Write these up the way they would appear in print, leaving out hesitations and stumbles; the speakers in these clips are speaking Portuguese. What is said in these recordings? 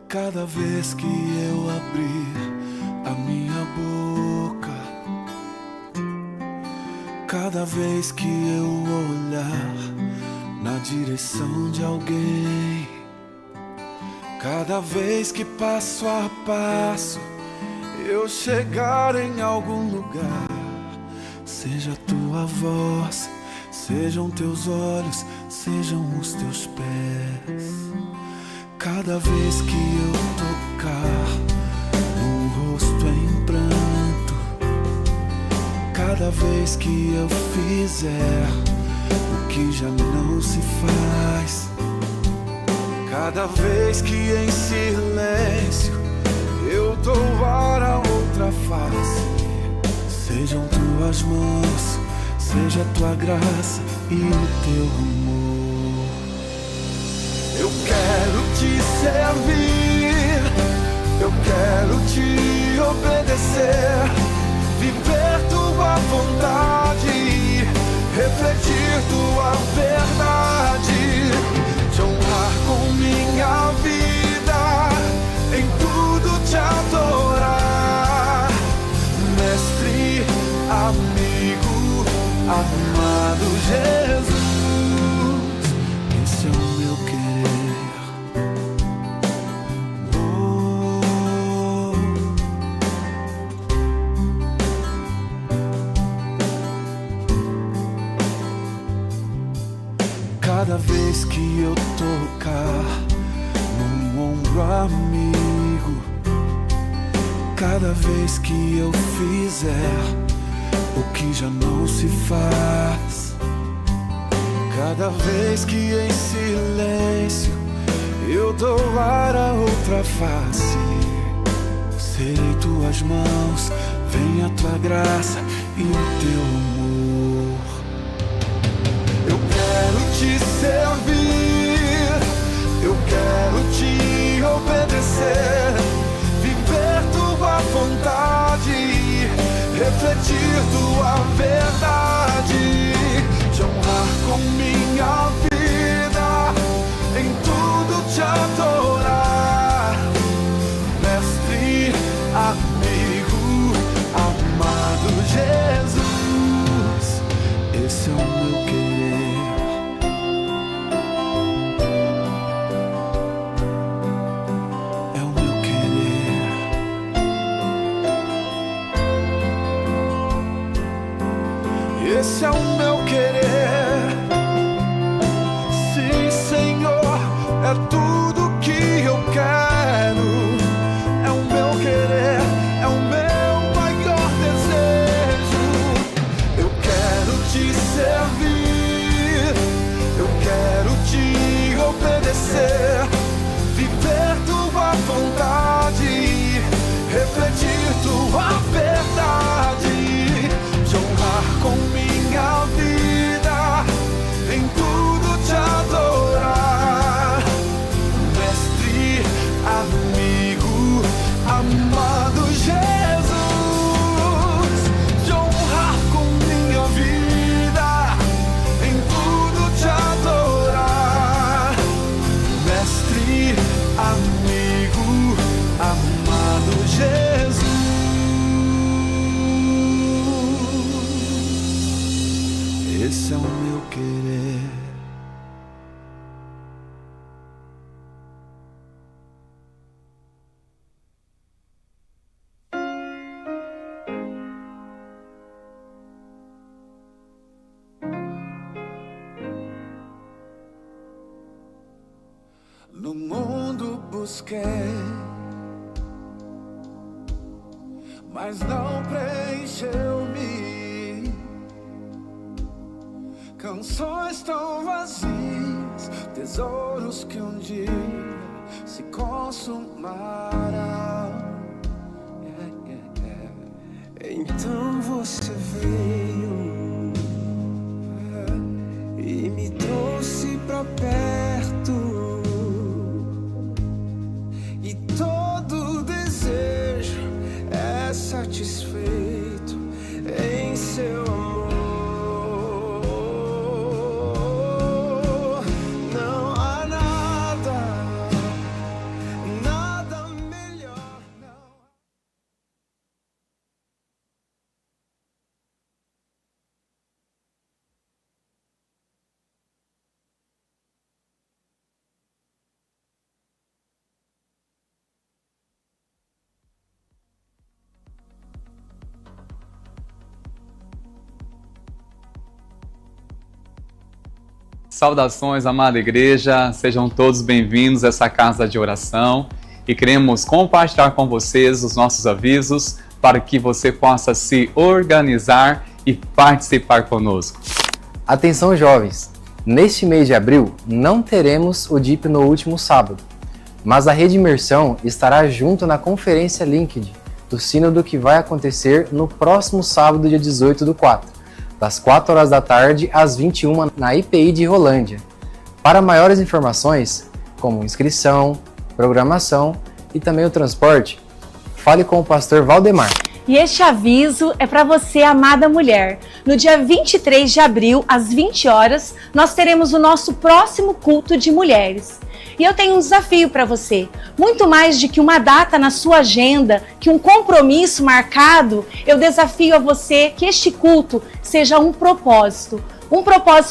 Cada vez que eu abrir a minha boca, cada vez que eu olhar na direção de alguém, cada vez que passo a passo eu chegar em algum lugar, seja a tua voz, sejam teus olhos, sejam os teus pés. Cada vez que eu tocar num rosto em pranto, cada vez que eu fizer o que já não se faz, cada vez que em silêncio eu doar a outra face, sejam tuas mãos, seja a tua graça e o teu amor. Eu quero te servir, eu quero te obedecer, viver tua vontade, refletir tua verdade, te honrar com minha vida, em tudo te adorar. Mestre, amigo, amado Jesus, esse é o meu querer. Cada vez que eu tocar num ombro amigo, cada vez que eu fizer o que já não se faz, cada vez que em silêncio eu doar a outra face, serei tuas mãos, vem a tua graça e o teu amor. Eu quero te servir, eu quero te obedecer, viver tua vontade, refletir tua verdade, te honrar com minha vida, em tudo te adorar. Mestre, amigo, amado Jesus, esse é o meu querer. Esse é o meu querer. Sim, Senhor, é tudo que eu quero. É o meu querer, é o meu maior desejo. Eu quero te servir, eu quero te obedecer, viver tua vontade, refletir tua verdade, te honrar com minha vida, em tudo te adorar. Mestre, amigo, amado Jesus, te honrar com minha vida, em tudo te adorar. Mestre, amigo, amado Jesus, esse é o meu querer. No mundo busquei, mas não preencheu-me. Canções tão vazias, tesouros que um dia se consumarão. Então você veio e me trouxe pra perto, e todo desejo é satisfeito em seu amor. Não há nada Saudações, amada igreja, sejam todos bem-vindos a essa casa de oração e queremos compartilhar com vocês os nossos avisos para que você possa se organizar e participar conosco. Atenção, jovens! Neste mês de abril não teremos o DIP no último sábado, mas a Rede Imersão estará junto na conferência LinkedIn do Sínodo que vai acontecer no próximo sábado, dia 18/4. Das 4 horas da tarde às 21 na IPI de Rolândia. Para maiores informações, como inscrição, programação e também o transporte, fale com o pastor Valdemar. E este aviso é para você, amada mulher. No dia 23 de abril, às 20 horas, nós teremos o nosso próximo culto de mulheres. E eu tenho um desafio para você. Muito mais de que uma data na sua agenda, que um compromisso marcado, eu desafio a você que este culto seja um propósito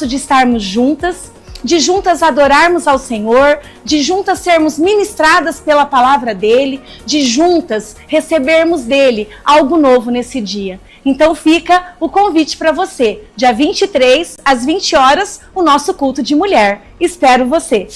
de estarmos juntas, de juntas adorarmos ao Senhor, de juntas sermos ministradas pela palavra dele, de juntas recebermos dele algo novo nesse dia. Então fica o convite para você, dia 23, às 20 horas, o nosso culto de mulher. Espero você!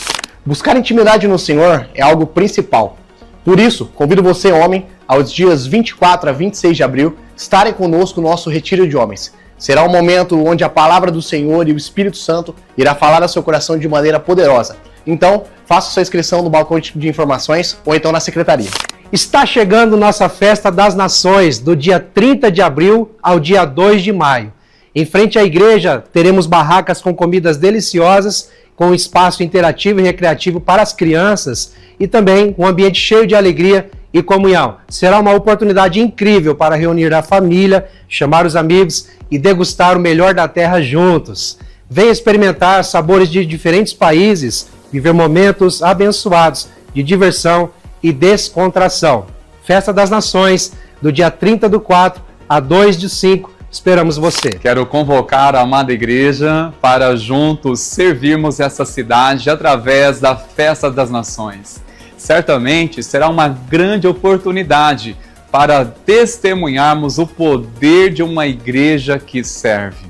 Buscar intimidade no Senhor é algo principal. Por isso, convido você, homem, aos dias 24 a 26 de abril, estarem conosco no nosso Retiro de Homens. Será um momento onde a palavra do Senhor e o Espírito Santo irá falar ao seu coração de maneira poderosa. Então, faça sua inscrição no balcão de informações ou então na secretaria. Está chegando nossa Festa das Nações, do dia 30 de abril ao dia 2 de maio. Em frente à igreja, teremos barracas com comidas deliciosas, com um espaço interativo e recreativo para as crianças e também um ambiente cheio de alegria e comunhão. Será uma oportunidade incrível para reunir a família, chamar os amigos e degustar o melhor da terra juntos. Venha experimentar sabores de diferentes países, viver momentos abençoados de diversão e descontração. Festa das Nações, do dia 30/4 a 2/5. Esperamos você. Quero convocar a amada igreja para juntos servirmos essa cidade através da Festa das Nações. Certamente será uma grande oportunidade para testemunharmos o poder de uma igreja que serve.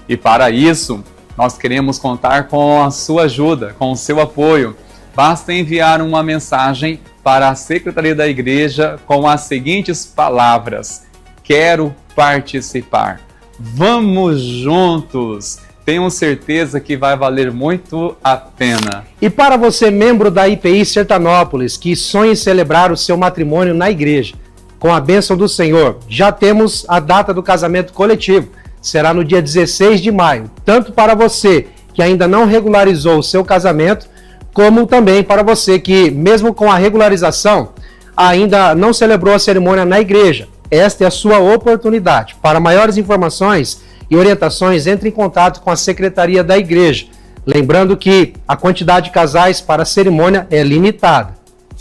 E para isso, nós queremos contar com a sua ajuda, com o seu apoio. Basta enviar uma mensagem para a Secretaria da Igreja com as seguintes palavras: quero participar. Vamos juntos! Tenho certeza que vai valer muito a pena. E para você, membro da IPI Sertanópolis, que sonha em celebrar o seu matrimônio na igreja, com a bênção do Senhor, já temos a data do casamento coletivo. Será no dia 16 de maio, tanto para você que ainda não regularizou o seu casamento, como também para você que, mesmo com a regularização, ainda não celebrou a cerimônia na igreja. Esta é a sua oportunidade. Para maiores informações e orientações, entre em contato com a Secretaria da Igreja. Lembrando que a quantidade de casais para a cerimônia é limitada.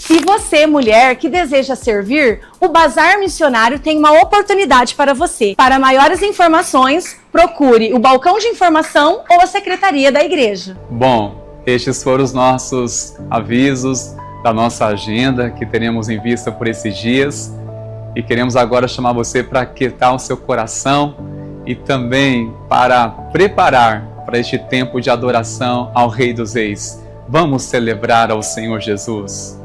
E você, mulher que deseja servir, o Bazar Missionário tem uma oportunidade para você. Para maiores informações, procure o balcão de informação ou a Secretaria da Igreja. Bom, estes foram os nossos avisos da nossa agenda que teremos em vista por esses dias. E queremos agora chamar você para aquietar o seu coração e também para preparar para este tempo de adoração ao Rei dos Reis. Vamos celebrar ao Senhor Jesus.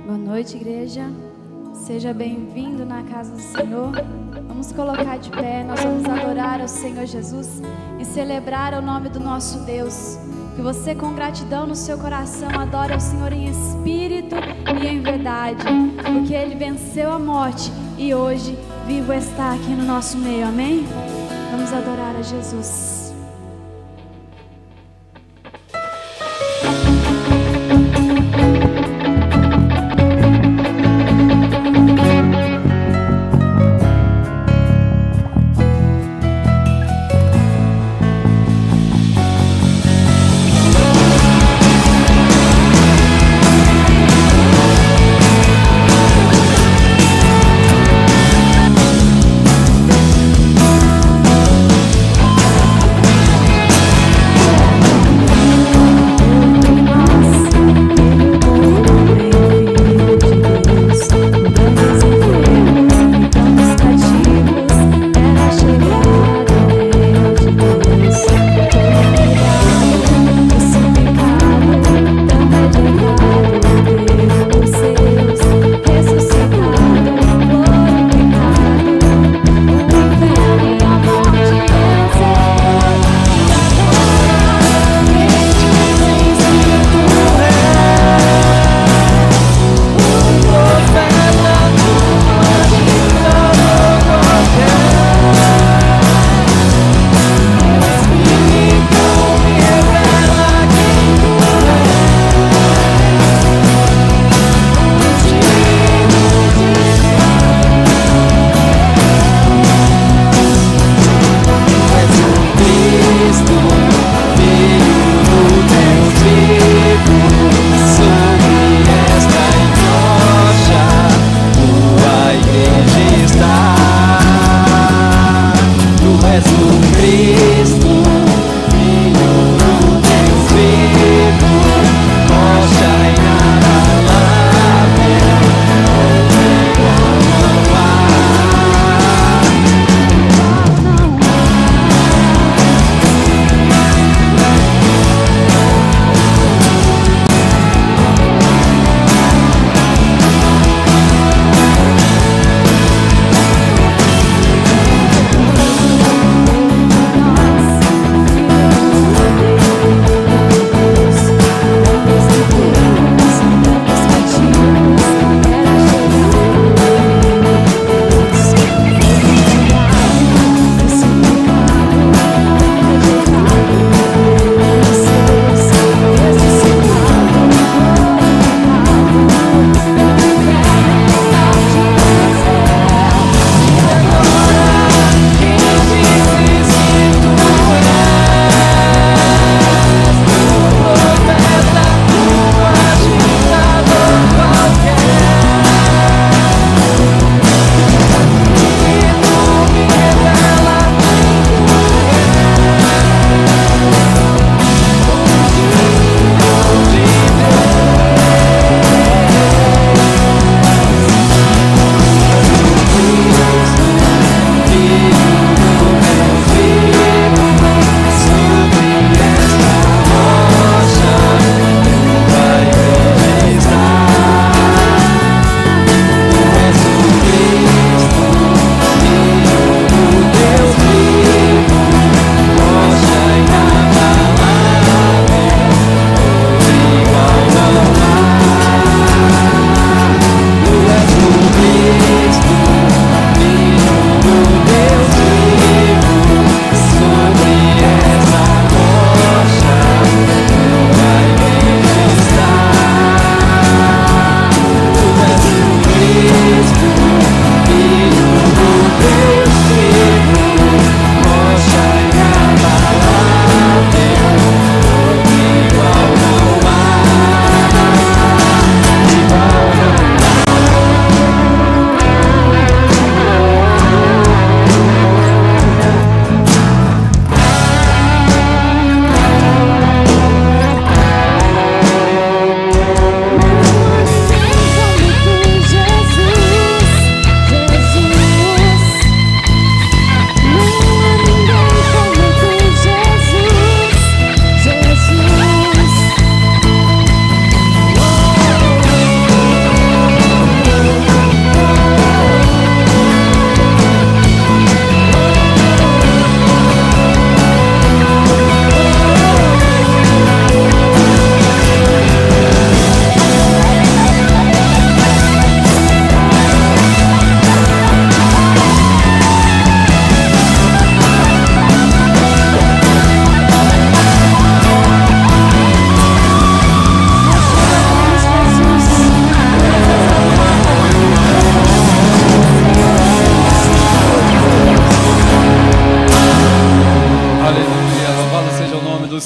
Boa noite, igreja. Seja bem-vindo na casa do Senhor. Vamos colocar de pé, nós vamos adorar ao Senhor Jesus e celebrar o nome do nosso Deus. Que você, com gratidão no seu coração, adore ao Senhor em espírito e em verdade, porque Ele venceu a morte e hoje vivo está aqui no nosso meio, amém? Vamos adorar a Jesus.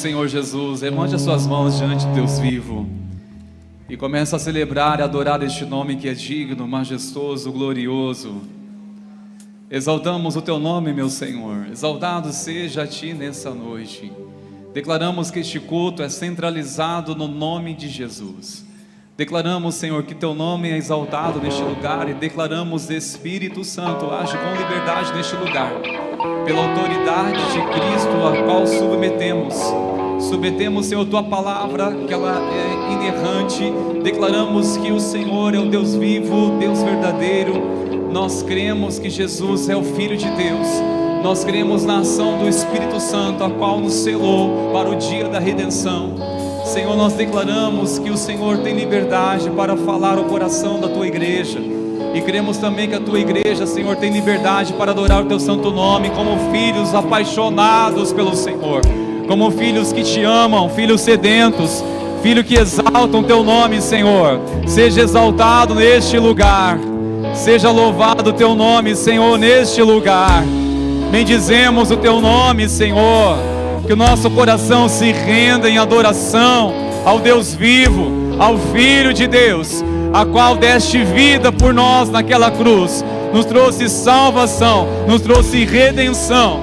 Senhor Jesus, levante as suas mãos diante de Deus vivo e começa a celebrar e adorar este nome que é digno, majestoso, glorioso. Exaltamos o teu nome, meu Senhor, exaltado seja a ti nessa noite. Declaramos que este culto é centralizado no nome de Jesus. Declaramos, Senhor, que teu nome é exaltado neste lugar e declaramos, Espírito Santo, age com liberdade neste lugar, pela autoridade de Cristo, a qual submetemos, Senhor, tua palavra, que ela é inerrante. Declaramos que o Senhor é o Deus vivo, Deus verdadeiro. Nós cremos que Jesus é o Filho de Deus. Nós cremos na ação do Espírito Santo, a qual nos selou para o dia da redenção. Senhor, nós declaramos que o Senhor tem liberdade para falar ao coração da tua igreja. E cremos também que a tua igreja, Senhor, tem liberdade para adorar o teu santo nome como filhos apaixonados pelo Senhor, como filhos que te amam, filhos sedentos, filhos que exaltam teu nome, Senhor. Seja exaltado neste lugar, seja louvado o teu nome, Senhor, neste lugar. Bendizemos o teu nome, Senhor, que o nosso coração se renda em adoração ao Deus vivo, ao Filho de Deus, a qual deste vida por nós naquela cruz, nos trouxe salvação, nos trouxe redenção.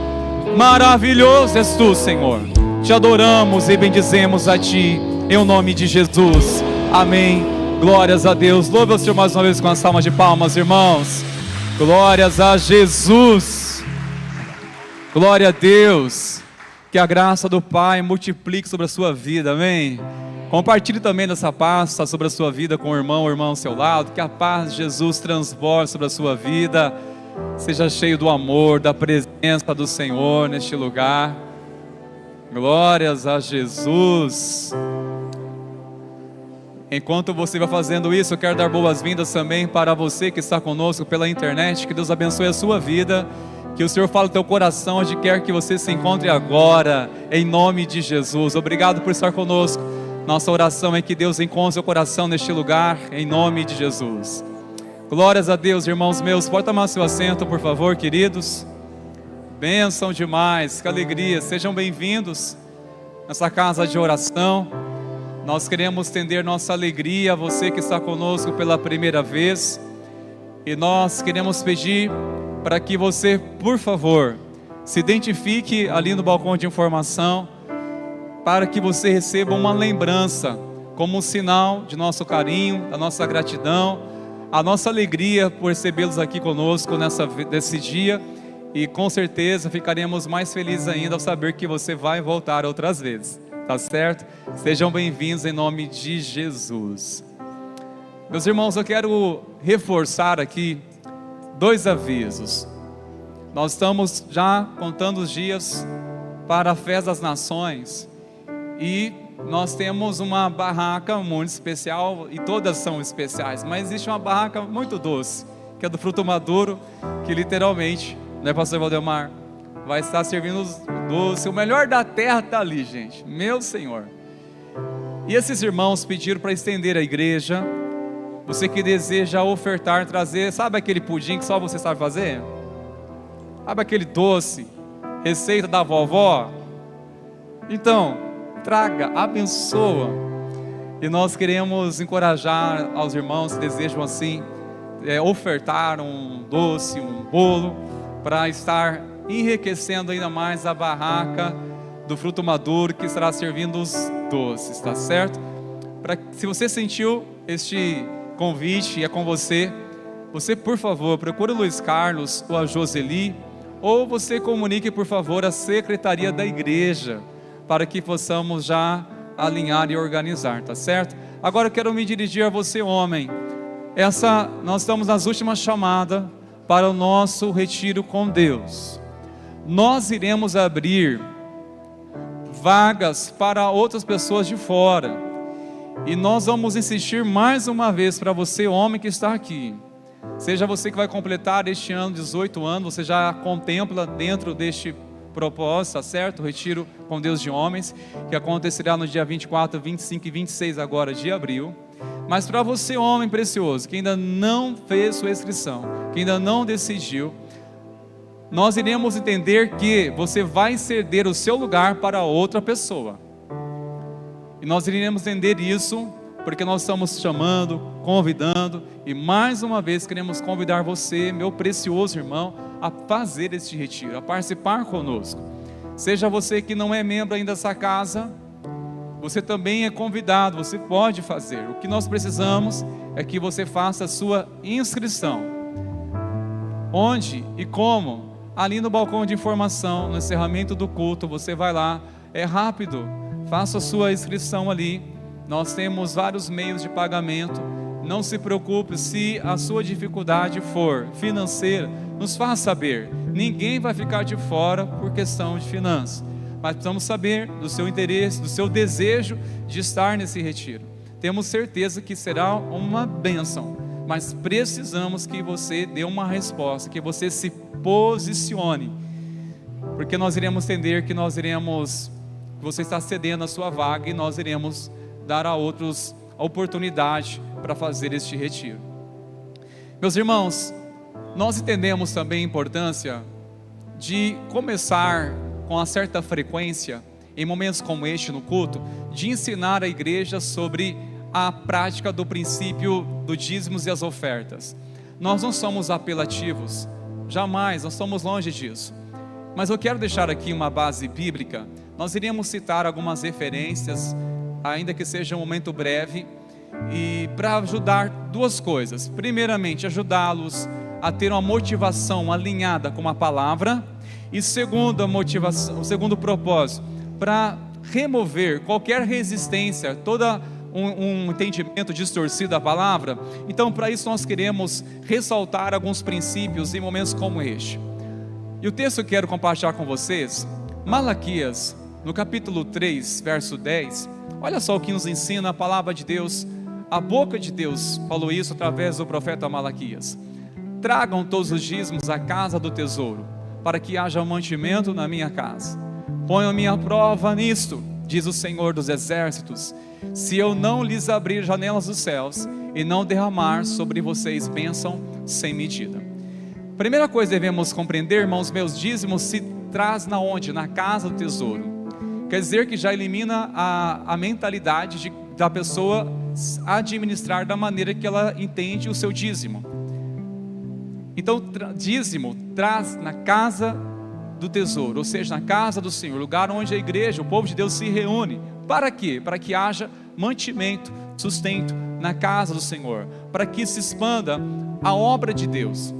Maravilhoso és tu, Senhor. Te adoramos e bendizemos a ti, em nome de Jesus. Amém. Glórias a Deus. Louve o Senhor mais uma vez com a salva de palmas, irmãos. Glórias a Jesus. Glória a Deus. Que a graça do Pai multiplique sobre a sua vida, amém? Compartilhe também dessa paz sobre a sua vida com o irmão ao seu lado. Que a paz de Jesus transborde sobre a sua vida. Seja cheio do amor, da presença do Senhor neste lugar. Glórias a Jesus. Enquanto você vai fazendo isso, eu quero dar boas-vindas também para você que está conosco pela internet. Que Deus abençoe a sua vida. Que o Senhor fale no teu coração onde quer que você se encontre agora, em nome de Jesus. Obrigado por estar conosco. Nossa oração é que Deus encontre seu coração neste lugar, em nome de Jesus. Glórias a Deus, irmãos meus. Pode tomar seu assento, por favor, queridos. Bênção demais, que alegria. Sejam bem-vindos nessa casa de oração. Nós queremos estender nossa alegria a você que está conosco pela primeira vez. E nós queremos pedir para que você, por favor, se identifique ali no balcão de informação, para que você receba uma lembrança, como um sinal de nosso carinho, da nossa gratidão, a nossa alegria por recebê-los aqui conosco nesse dia, e com certeza ficaremos mais felizes ainda ao saber que você vai voltar outras vezes, tá certo? Sejam bem-vindos em nome de Jesus. Meus irmãos, eu quero reforçar aqui 2 avisos. Nós estamos já contando os dias para a Festa das Nações e nós temos uma barraca muito especial, e todas são especiais, mas existe uma barraca muito doce, que é do Fruto Maduro, que literalmente, né, pastor Valdemar, vai estar servindo os doces. O melhor da terra está ali, gente, meu Senhor. E esses irmãos pediram para estender a igreja. Você que deseja ofertar, trazer, sabe aquele pudim que só você sabe fazer? Sabe aquele doce, receita da vovó? Então, traga, abençoa. E nós queremos encorajar aos irmãos que desejam assim, ofertar um doce, um bolo, para estar enriquecendo ainda mais a barraca do Fruto Maduro, que estará servindo os doces, tá certo? Se você sentiu este convite, é com você. Você, por favor, procure o Luiz Carlos ou a Joseli, ou você comunique, por favor, a secretaria da igreja, para que possamos já alinhar e organizar, tá certo? Agora eu quero me dirigir a você, homem. Nós estamos nas últimas chamadas para o nosso retiro com Deus. Nós iremos abrir vagas para outras pessoas de fora. E nós vamos insistir mais uma vez para você, homem que está aqui. Seja você que vai completar este ano 18 anos, você já contempla dentro deste propósito, tá certo? O retiro com Deus de homens, que acontecerá no dia 24, 25 e 26 agora de abril. Mas para você, homem precioso, que ainda não fez sua inscrição, que ainda não decidiu, nós iremos entender que você vai ceder o seu lugar para outra pessoa. E nós iremos entender isso, porque nós estamos chamando, convidando, e mais uma vez queremos convidar você, meu precioso irmão, a fazer este retiro, a participar conosco. Seja você que não é membro ainda dessa casa, você também é convidado, você pode fazer. O que nós precisamos é que você faça a sua inscrição. Onde e como? Ali no balcão de informação, no encerramento do culto, você vai lá, é rápido, faça a sua inscrição ali. Nós temos vários meios de pagamento. Não se preocupe se a sua dificuldade for financeira, nos faça saber. Ninguém vai ficar de fora por questão de finanças, mas precisamos saber do seu interesse, do seu desejo de estar nesse retiro. Temos certeza que será uma bênção, mas precisamos que você dê uma resposta, que você se posicione, porque nós iremos entender que você está cedendo a sua vaga, e nós iremos dar a outros a oportunidade para fazer este retiro. Meus irmãos, nós entendemos também a importância de começar com uma certa frequência, em momentos como este no culto, de ensinar a igreja sobre a prática do princípio do dízimos e as ofertas. Nós não somos apelativos, jamais, nós estamos longe disso. Mas eu quero deixar aqui uma base bíblica. Nós iremos citar algumas referências, ainda que seja um momento breve, e para ajudar duas coisas. Primeiramente, ajudá-los a ter uma motivação alinhada com a palavra, e segunda motivação, o segundo propósito, para remover qualquer resistência, todo um entendimento distorcido da palavra. Então, para isso nós queremos ressaltar alguns princípios em momentos como este. E o texto que eu quero compartilhar com vocês, Malaquias, no capítulo 3, verso 10, olha só o que nos ensina a palavra de Deus. A boca de Deus falou isso através do profeta Malaquias. Tragam todos os dízimos à casa do tesouro, para que haja mantimento na minha casa. Ponham minha prova nisto, diz o Senhor dos exércitos, se eu não lhes abrir janelas dos céus e não derramar sobre vocês bênção sem medida. Primeira coisa que devemos compreender, irmãos meus, dízimos se traz na onde? Na casa do tesouro. Quer dizer que já elimina a mentalidade da pessoa administrar da maneira que ela entende o seu dízimo. Então, dízimo traz na casa do tesouro, ou seja, na casa do Senhor, lugar onde a igreja, o povo de Deus se reúne. Para quê? Para que haja mantimento, sustento na casa do Senhor, para que se expanda a obra de Deus.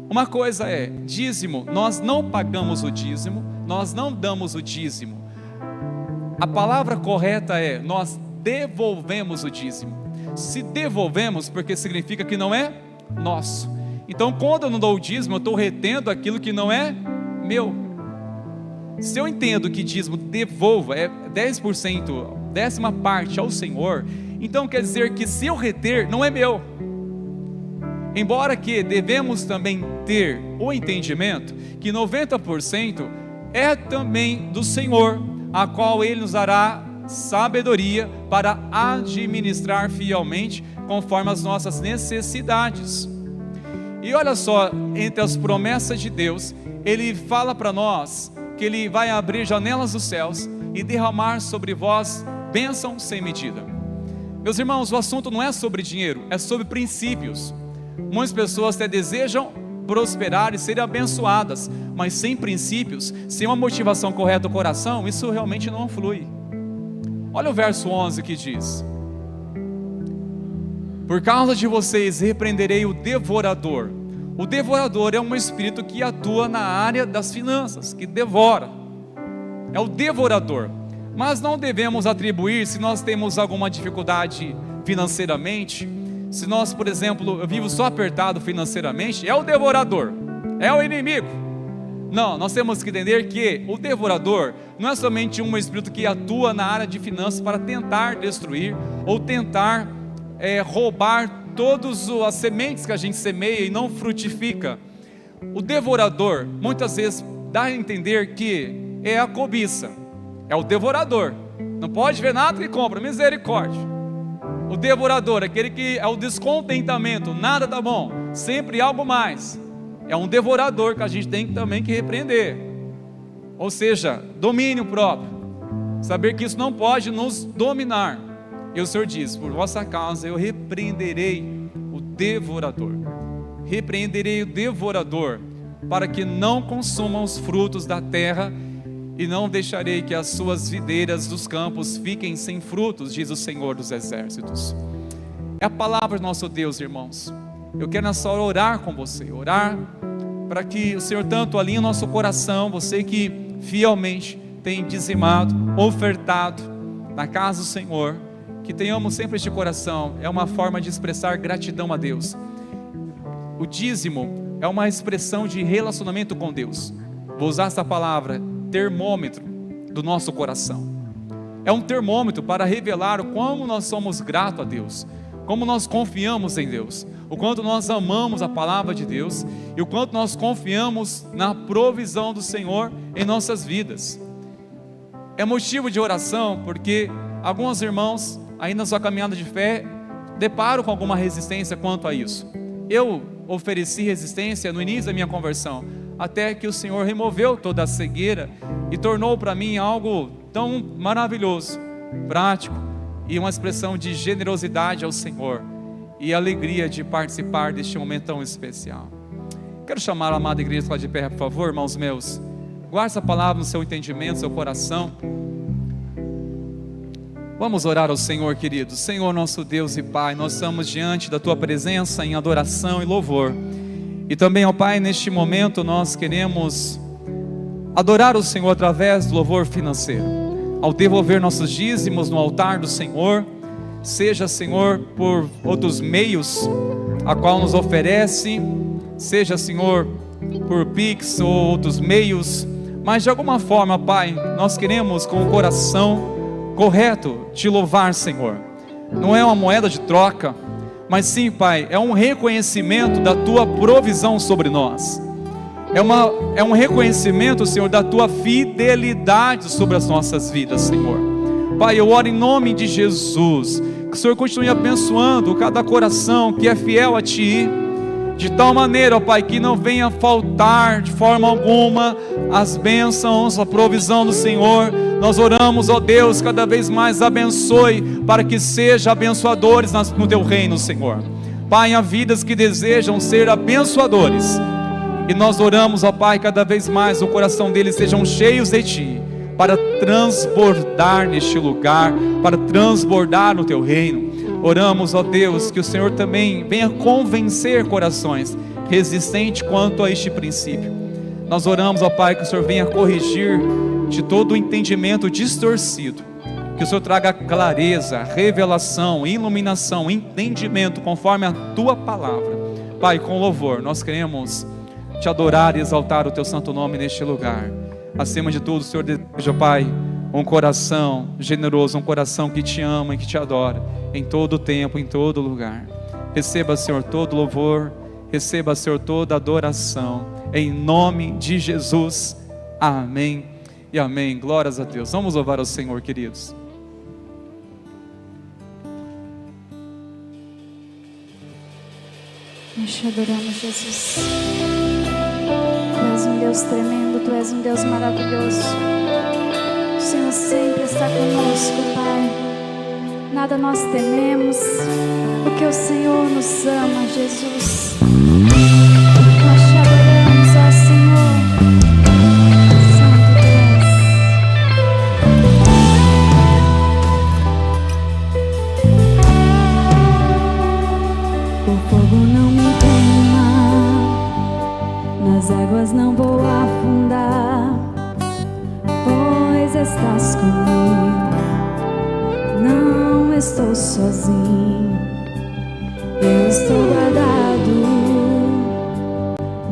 Uma coisa é, dízimo, nós não pagamos o dízimo, nós não damos o dízimo. A palavra correta é, nós devolvemos o dízimo. Se devolvemos, porque significa que não é nosso. Então, quando eu não dou o dízimo, eu estou retendo aquilo que não é meu. Se eu entendo que dízimo devolva, é 10%, décima parte ao Senhor, então quer dizer que se eu reter, não é meu. Embora que devemos também ter o entendimento que 90% é também do Senhor, a qual Ele nos dará sabedoria para administrar fielmente conforme as nossas necessidades. E olha só, entre as promessas de Deus, Ele fala para nós que Ele vai abrir janelas dos céus e derramar sobre vós bênção sem medida. Meus irmãos, o assunto não é sobre dinheiro, é sobre princípios. Muitas pessoas até desejam prosperar e serem abençoadas, mas sem princípios, sem uma motivação correta do coração, isso realmente não flui. Olha o verso 11 que diz: por causa de vocês repreenderei o devorador. O devorador é um espírito que atua na área das finanças, que devora. É o devorador. Mas não devemos atribuir, se nós temos alguma dificuldade financeiramente, se nós, por exemplo, eu vivo só apertado financeiramente, é o devorador, é o inimigo. Não, nós temos que entender que o devorador não é somente um espírito que atua na área de finanças para tentar destruir ou tentar roubar todas as sementes que a gente semeia e não frutifica. O devorador muitas vezes dá a entender que é a cobiça, é o devorador, não pode ver nada que compra, misericórdia. O devorador, aquele que é o descontentamento, nada tá bom, sempre algo mais, é um devorador que a gente tem também que repreender. Ou seja, domínio próprio. saber que isso não pode nos dominar. E o Senhor diz: por vossa causa eu repreenderei o devorador. Repreenderei o devorador, para que não consumam os frutos da terra, e não deixarei que as suas videiras dos campos fiquem sem frutos, diz o Senhor dos Exércitos. É a palavra do nosso Deus, irmãos. Eu quero nessa hora orar com você, orar para que o Senhor tanto alinhe o nosso coração, você que fielmente tem dizimado, ofertado na casa do Senhor, que tenhamos sempre este coração. É uma forma de expressar gratidão a Deus. O dízimo é uma expressão de relacionamento com Deus. Vou usar essa palavra, termômetro do nosso coração. É um termômetro para revelar o como nós somos gratos a Deus, como nós confiamos em Deus, o quanto nós amamos a palavra de Deus e o quanto nós confiamos na provisão do Senhor em nossas vidas. É motivo de oração porque alguns irmãos, ainda na sua caminhada de fé, deparam com alguma resistência quanto a isso. Eu ofereci resistência no início da minha conversão, até que o Senhor removeu toda a cegueira e tornou para mim algo tão maravilhoso, prático e uma expressão de generosidade ao Senhor e alegria de participar deste momento tão especial. Quero chamar a amada igreja para de pé, por favor, irmãos meus. Guarde essa palavra no seu entendimento, no seu coração. Vamos orar ao Senhor, queridos. Senhor, nosso Deus e Pai, nós estamos diante da Tua presença em adoração e louvor. E também, ó Pai, neste momento nós queremos adorar o Senhor através do louvor financeiro. Ao devolver nossos dízimos no altar do Senhor, seja, Senhor, por outros meios a qual nos oferece, seja, Senhor, por Pix ou outros meios, mas de alguma forma, Pai, nós queremos com o coração correto te louvar, Senhor. Não é uma moeda de troca, mas sim, Pai, é um reconhecimento da Tua provisão sobre nós. É um reconhecimento, Senhor, da Tua fidelidade sobre as nossas vidas, Senhor. Pai, eu oro em nome de Jesus, que o Senhor continue abençoando cada coração que é fiel a Ti, de tal maneira, ó Pai, que não venha faltar de forma alguma as bênçãos, a provisão do Senhor. Nós oramos, ó Deus, cada vez mais abençoe, para que sejam abençoadores no Teu reino, Senhor. Pai, há vidas que desejam ser abençoadores, e nós oramos, ó Pai, cada vez mais o coração deles sejam cheios de Ti, para transbordar neste lugar, para transbordar no Teu reino. Oramos, ó Deus, que o Senhor também venha convencer corações resistentes quanto a este princípio. Nós oramos, ó Pai, que o Senhor venha corrigir de todo o entendimento distorcido, que o Senhor traga clareza, revelação, iluminação, entendimento conforme a Tua palavra. Pai, com louvor, nós queremos Te adorar e exaltar o Teu santo nome neste lugar. Acima de tudo, o Senhor deseja, Pai, um coração generoso, um coração que Te ama e que Te adora, em todo o tempo, em todo lugar. Receba, Senhor, todo louvor, receba, Senhor, toda adoração, em nome de Jesus, amém e amém. Glórias a Deus. Vamos louvar ao Senhor, queridos. Nós te adoramos, Jesus. Tu és um Deus tremendo, Tu és um Deus maravilhoso. O Senhor sempre está conosco, Pai. Nada nós tememos, porque o Senhor nos ama, Jesus. Nós te adoramos, ó Senhor. Santo Deus. O fogo não me queima, nas águas não vou afundar, pois estás comigo. Não estou sozinho, eu estou guardado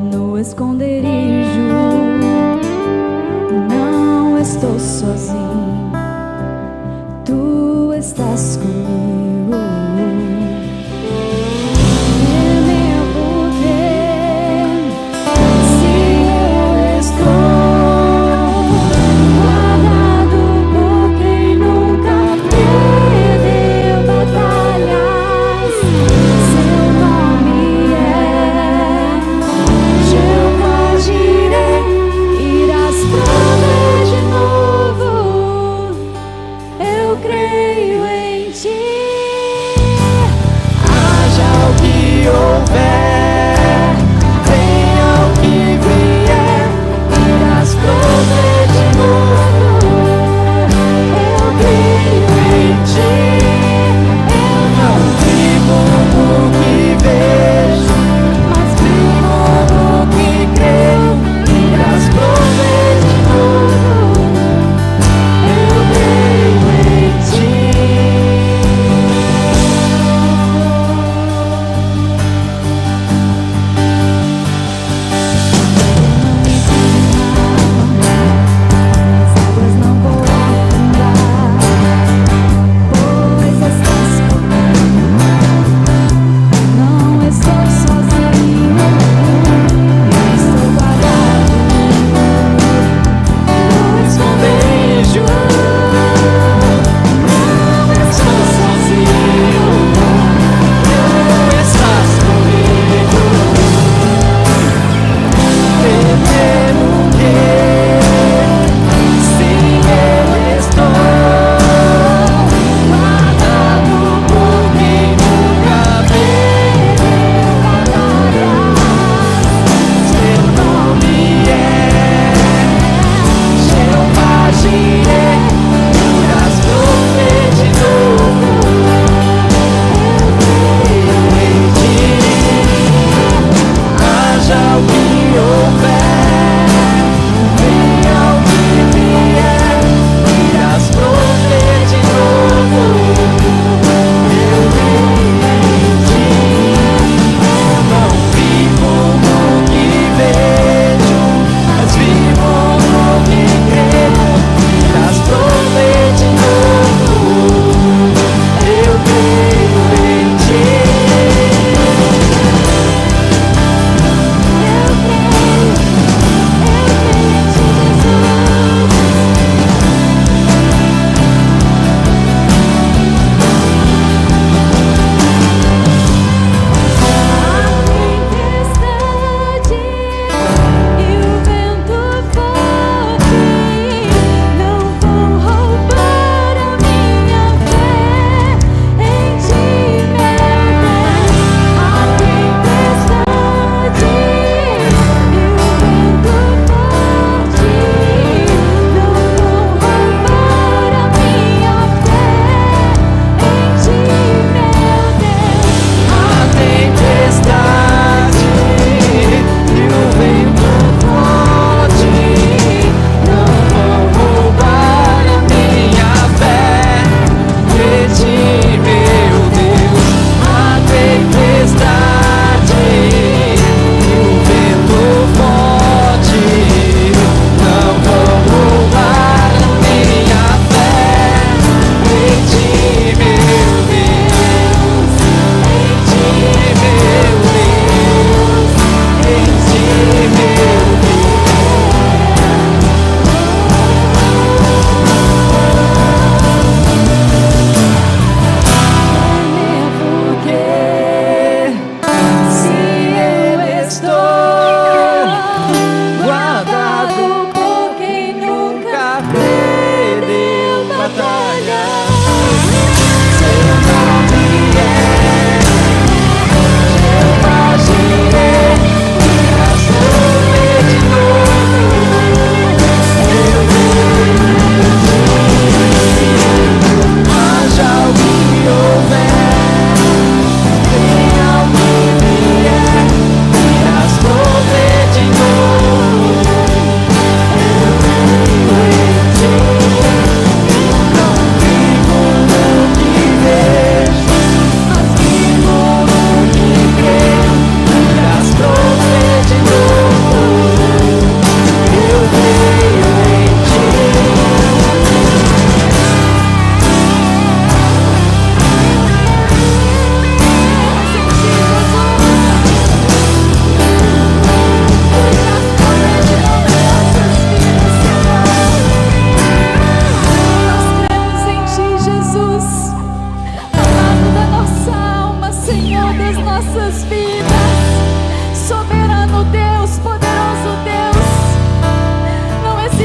no esconderijo. Não estou sozinho, Tu estás comigo. É meu poder, se eu estou guardado por quem nunca perdeu batalhas. Seu nome é Jeová Jireh, irás prover de novo.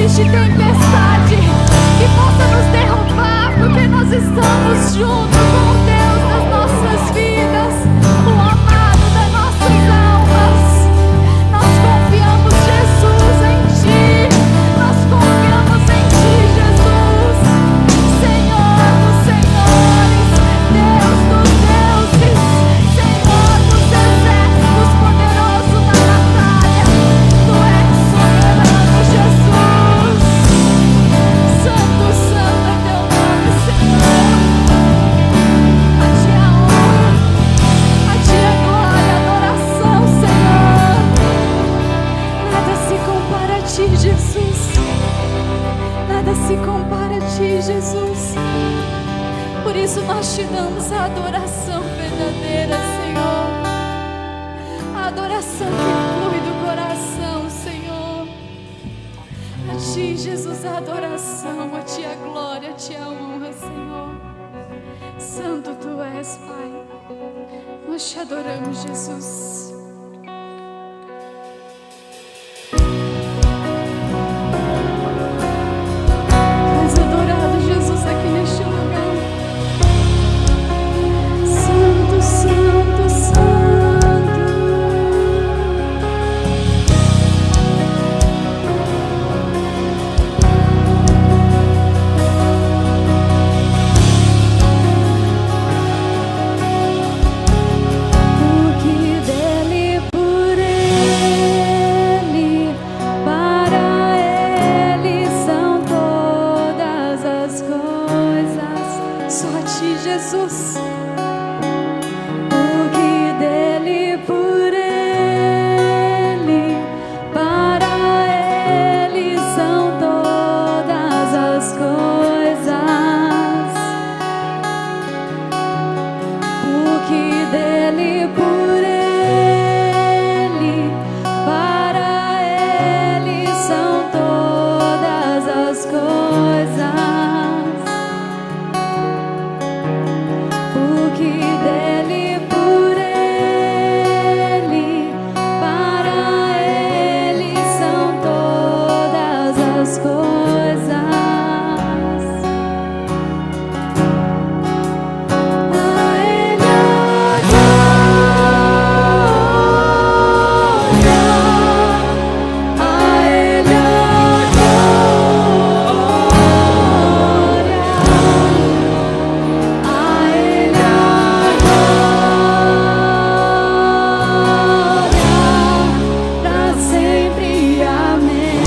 existe tempestade que possa nos derrubar, porque nós estamos juntos com o Deus das nossas vidas, o amado das nossas almas. Nós confiamos, Jesus, em Ti. Nós confiamos em Ti, Jesus. Senhor dos senhores, Deus dos deuses, Senhor dos exércitos, poderoso na batalha. Tu és soberano, Jesus. Santo, santo é Teu nome, Senhor. A Ti a honra, a Ti a glória, a adoração, Senhor. Nada se compara a Ti, Jesus. Nada se compara a Ti, Jesus. Por isso nós Te damos a adoração verdadeira, Senhor. A adoração que flui do coração, Senhor. A Ti, Jesus, a adoração, a Ti a glória, a Ti a honra, Senhor. Santo Tu és, Pai. Nós Te adoramos, Jesus. Tu és adorado, Jesus, aqui neste lugar. Santo, santo, santo. Porque dele, por ele, para ele são todas as coisas. Só a Ti, Jesus. Porque dele, por ele, para ele são todas as coisas. Porque dele, por ele, para ele são todas as coisas. Porque dele, por ele, para ele são todas as coisas. A Ele a glória, a Ele a glória, a Ele a glória, pra sempre. Amém.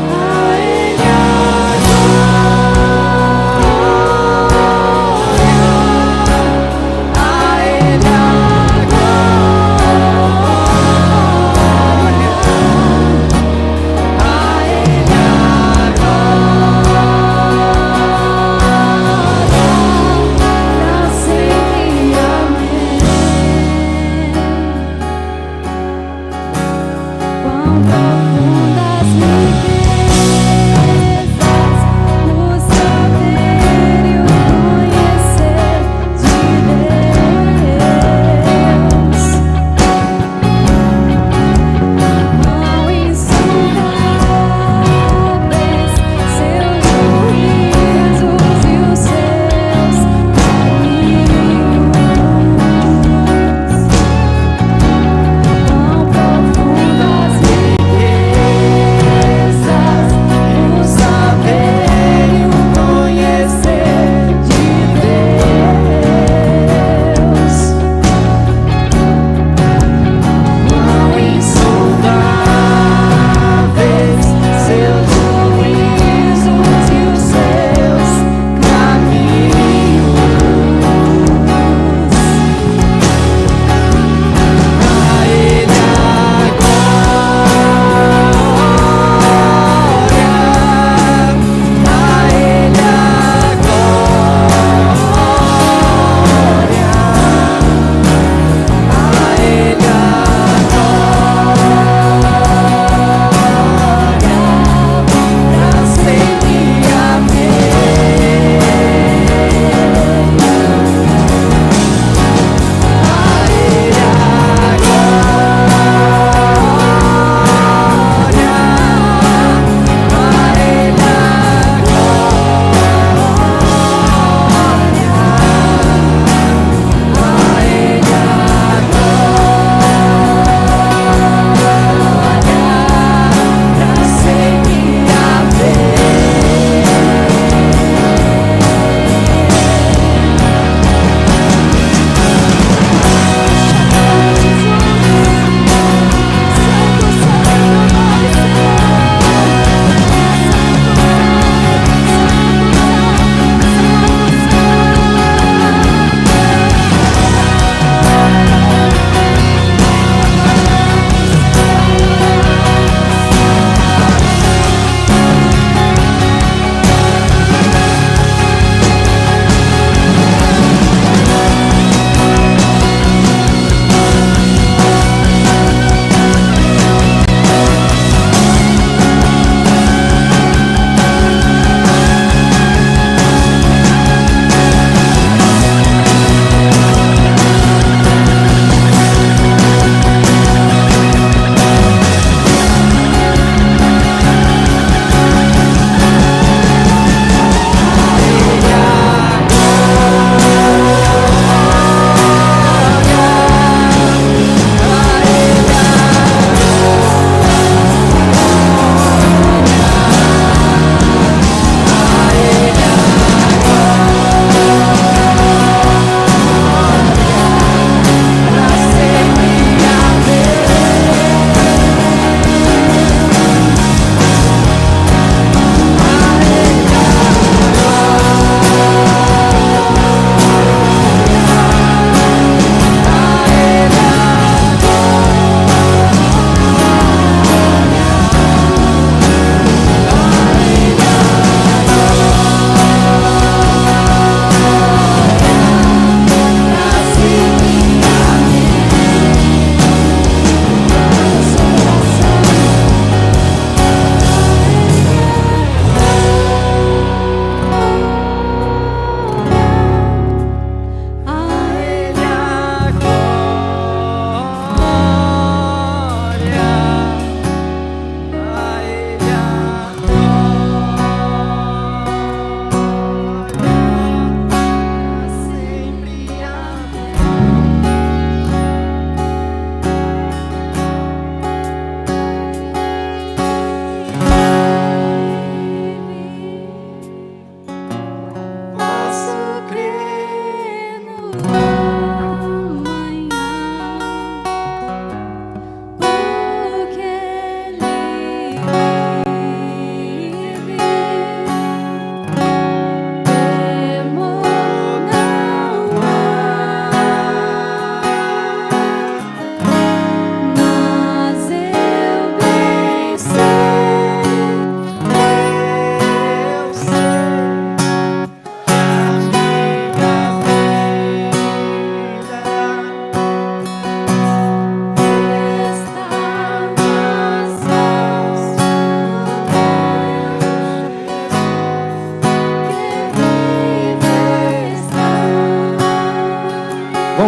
A Ele a glória, a Ele a glória, a Ele a glória, pra sempre. Amém. Quão profundas riquezas o saber e o conhecer de Deus. Quão insondáveis seus juízos e os seus caminhos. Quão profundas riquezas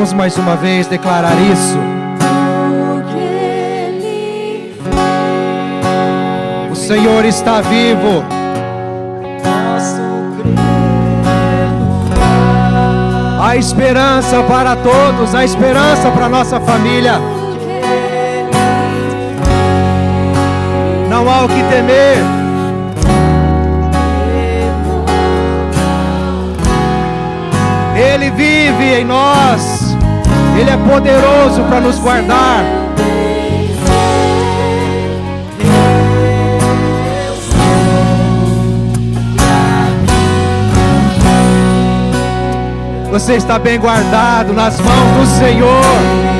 Vamos mais uma vez declarar isso. O Senhor está vivo. Há esperança para todos, há esperança para a nossa família. Não há o que temer. Ele vive em nós. Ele é poderoso para nos guardar. Você está bem guardado nas mãos do Senhor.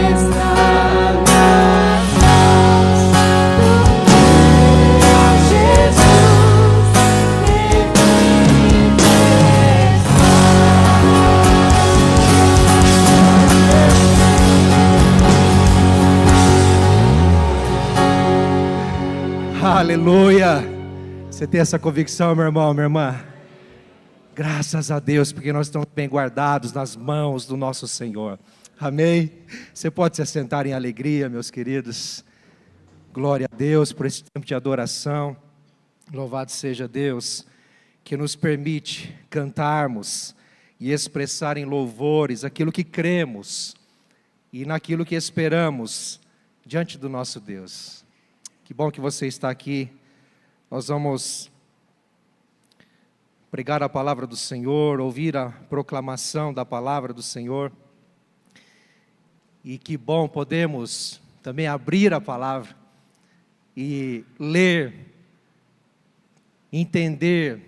Aleluia! Você tem essa convicção, meu irmão, minha irmã? Graças a Deus, porque nós estamos bem guardados nas mãos do nosso Senhor. Amém? Você pode se assentar em alegria, meus queridos. Glória a Deus por esse tempo de adoração. Louvado seja Deus, que nos permite cantarmos e expressar em louvores aquilo que cremos e naquilo que esperamos diante do nosso Deus. Que bom que você está aqui. Nós vamos pregar a palavra do Senhor, ouvir a proclamação da palavra do Senhor. E que bom podemos também abrir a palavra e ler, entender,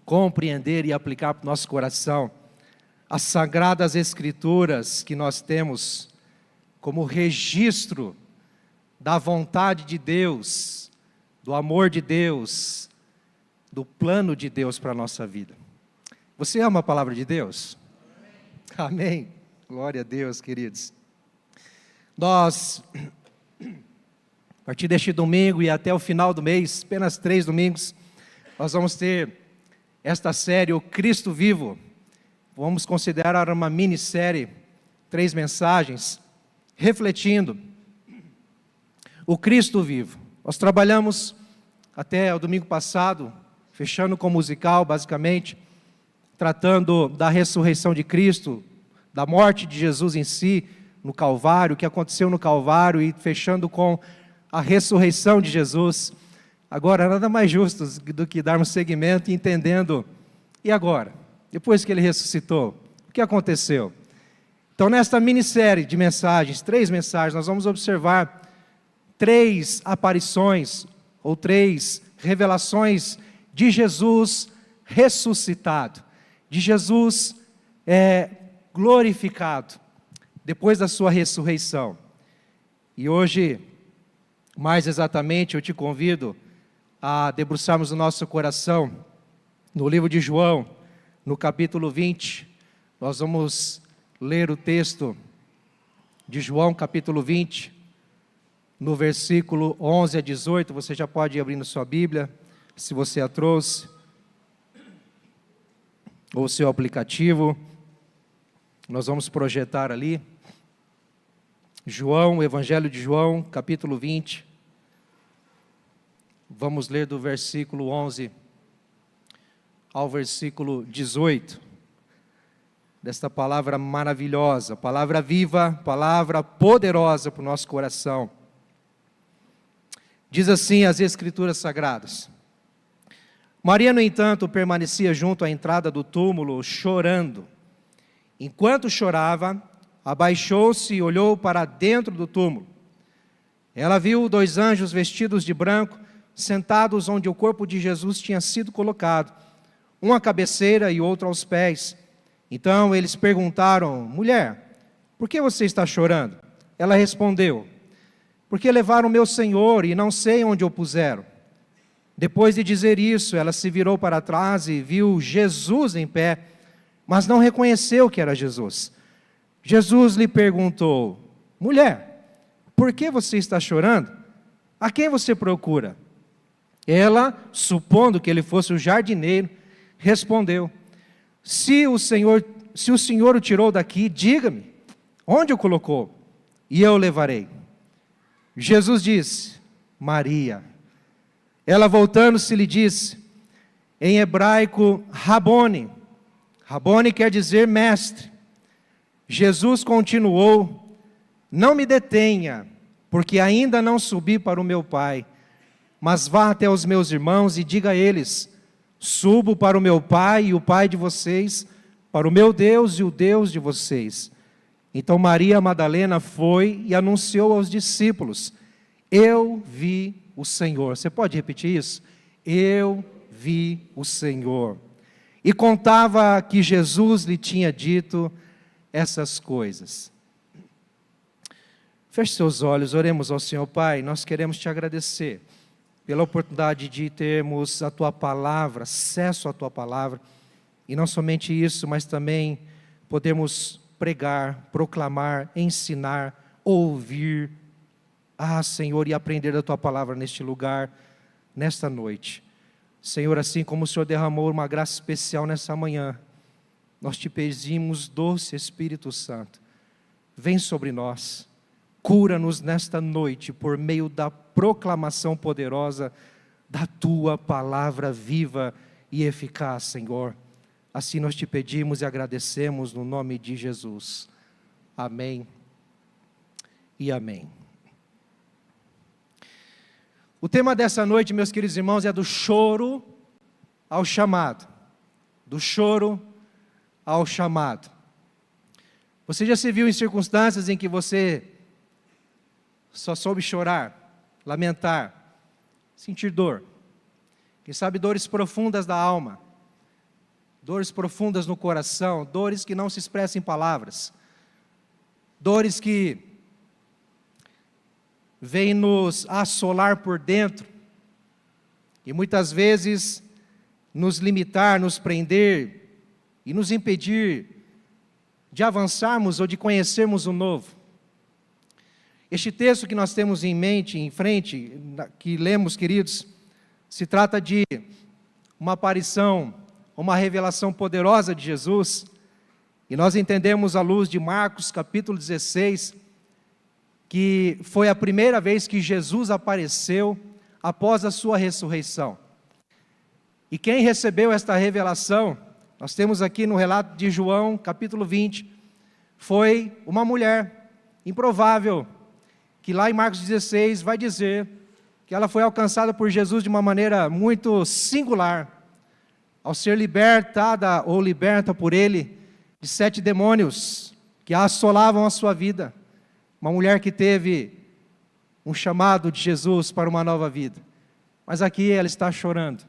compreender e aplicar para o nosso coração as sagradas escrituras que nós temos como registro da vontade de Deus, do amor de Deus, do plano de Deus para a nossa vida. Você ama a palavra de Deus? Amém. Glória a Deus, queridos. Nós, a partir deste domingo e até o final do mês, apenas 3 domingos, nós vamos ter esta série, O Cristo Vivo. Vamos considerar uma minissérie, 3 mensagens, refletindo o Cristo vivo. Nós trabalhamos até o domingo passado, fechando com o musical, basicamente, tratando da ressurreição de Cristo, da morte de Jesus em si, no Calvário, o que aconteceu no Calvário, e fechando com a ressurreição de Jesus. Agora, nada mais justo do que darmos seguimento e entendendo, e agora? Depois que Ele ressuscitou, o que aconteceu? Então, nesta minissérie de mensagens, 3 mensagens, nós vamos observar 3 aparições, ou 3 revelações de Jesus ressuscitado, de Jesus glorificado, depois da sua ressurreição. E hoje, mais exatamente, eu te convido a debruçarmos o nosso coração no livro de João, no capítulo 20. Nós vamos ler o texto de João, capítulo 20, no versículo 11 a 18, você já pode ir abrindo sua Bíblia, se você a trouxe, ou seu aplicativo. Nós vamos projetar ali, João, o Evangelho de João, capítulo 20, vamos ler do versículo 11 ao versículo 18, desta palavra maravilhosa, palavra viva, palavra poderosa para o nosso coração. Diz assim as Escrituras Sagradas: Maria, no entanto, permanecia junto à entrada do túmulo, chorando. Enquanto chorava, abaixou-se e olhou para dentro do túmulo. Ela viu 2 anjos vestidos de branco, sentados onde o corpo de Jesus tinha sido colocado, um à cabeceira e outro aos pés. Então eles perguntaram: mulher, por que você está chorando? Ela respondeu: porque levaram meu Senhor e não sei onde o puseram. Depois de dizer isso, ela se virou para trás e viu Jesus em pé, mas não reconheceu que era Jesus. Jesus lhe perguntou: mulher, por que você está chorando? A quem você procura? Ela, supondo que ele fosse o jardineiro, respondeu: se o Senhor o tirou daqui, diga-me, Onde o colocou? E eu o levarei. Jesus disse: Maria. Ela voltando-se lhe disse, em hebraico, Rabone. Rabone quer dizer mestre. Jesus continuou: não me detenha, porque ainda não subi para o meu Pai, mas vá até os meus irmãos e diga a eles: subo para o meu Pai e o Pai de vocês, para o meu Deus e o Deus de vocês. Então Maria Madalena foi e anunciou aos discípulos: eu vi o Senhor. Você pode repetir isso? Eu vi o Senhor. E contava que Jesus lhe tinha dito essas coisas. Feche seus olhos, oremos ao Senhor. Pai, nós queremos te agradecer pela oportunidade de termos a Tua Palavra, acesso à Tua Palavra, e não somente isso, mas também podermos pregar, proclamar, ensinar, ouvir, Senhor, e aprender da Tua Palavra neste lugar, nesta noite. Senhor, assim como o Senhor derramou uma graça especial nessa manhã, nós te pedimos, doce Espírito Santo, vem sobre nós, cura-nos nesta noite por meio da proclamação poderosa da Tua Palavra viva e eficaz, Senhor. Assim nós te pedimos e agradecemos no nome de Jesus. Amém e amém. O tema dessa noite, meus queridos irmãos, é do choro ao chamado. Do choro ao chamado. Você já se viu em circunstâncias em que você só soube chorar, lamentar, sentir dor? Quem sabe dores profundas da alma, dores profundas no coração, dores que não se expressam em palavras, dores que vêm nos assolar por dentro e muitas vezes nos limitar, nos prender e nos impedir de avançarmos ou de conhecermos o novo. Este texto que nós temos em mente, em frente, que lemos, queridos, se trata de uma aparição, uma revelação poderosa de Jesus, e nós entendemos à luz de Marcos capítulo 16, que foi a primeira vez que Jesus apareceu após a sua ressurreição. E quem recebeu esta revelação, nós temos aqui no relato de João, capítulo 20, foi uma mulher improvável, que lá em Marcos 16 vai dizer que ela foi alcançada por Jesus de uma maneira muito singular, ao ser libertada ou liberta por Ele de 7 demônios que assolavam a sua vida. Uma mulher que teve um chamado de Jesus para uma nova vida. Mas aqui ela está chorando.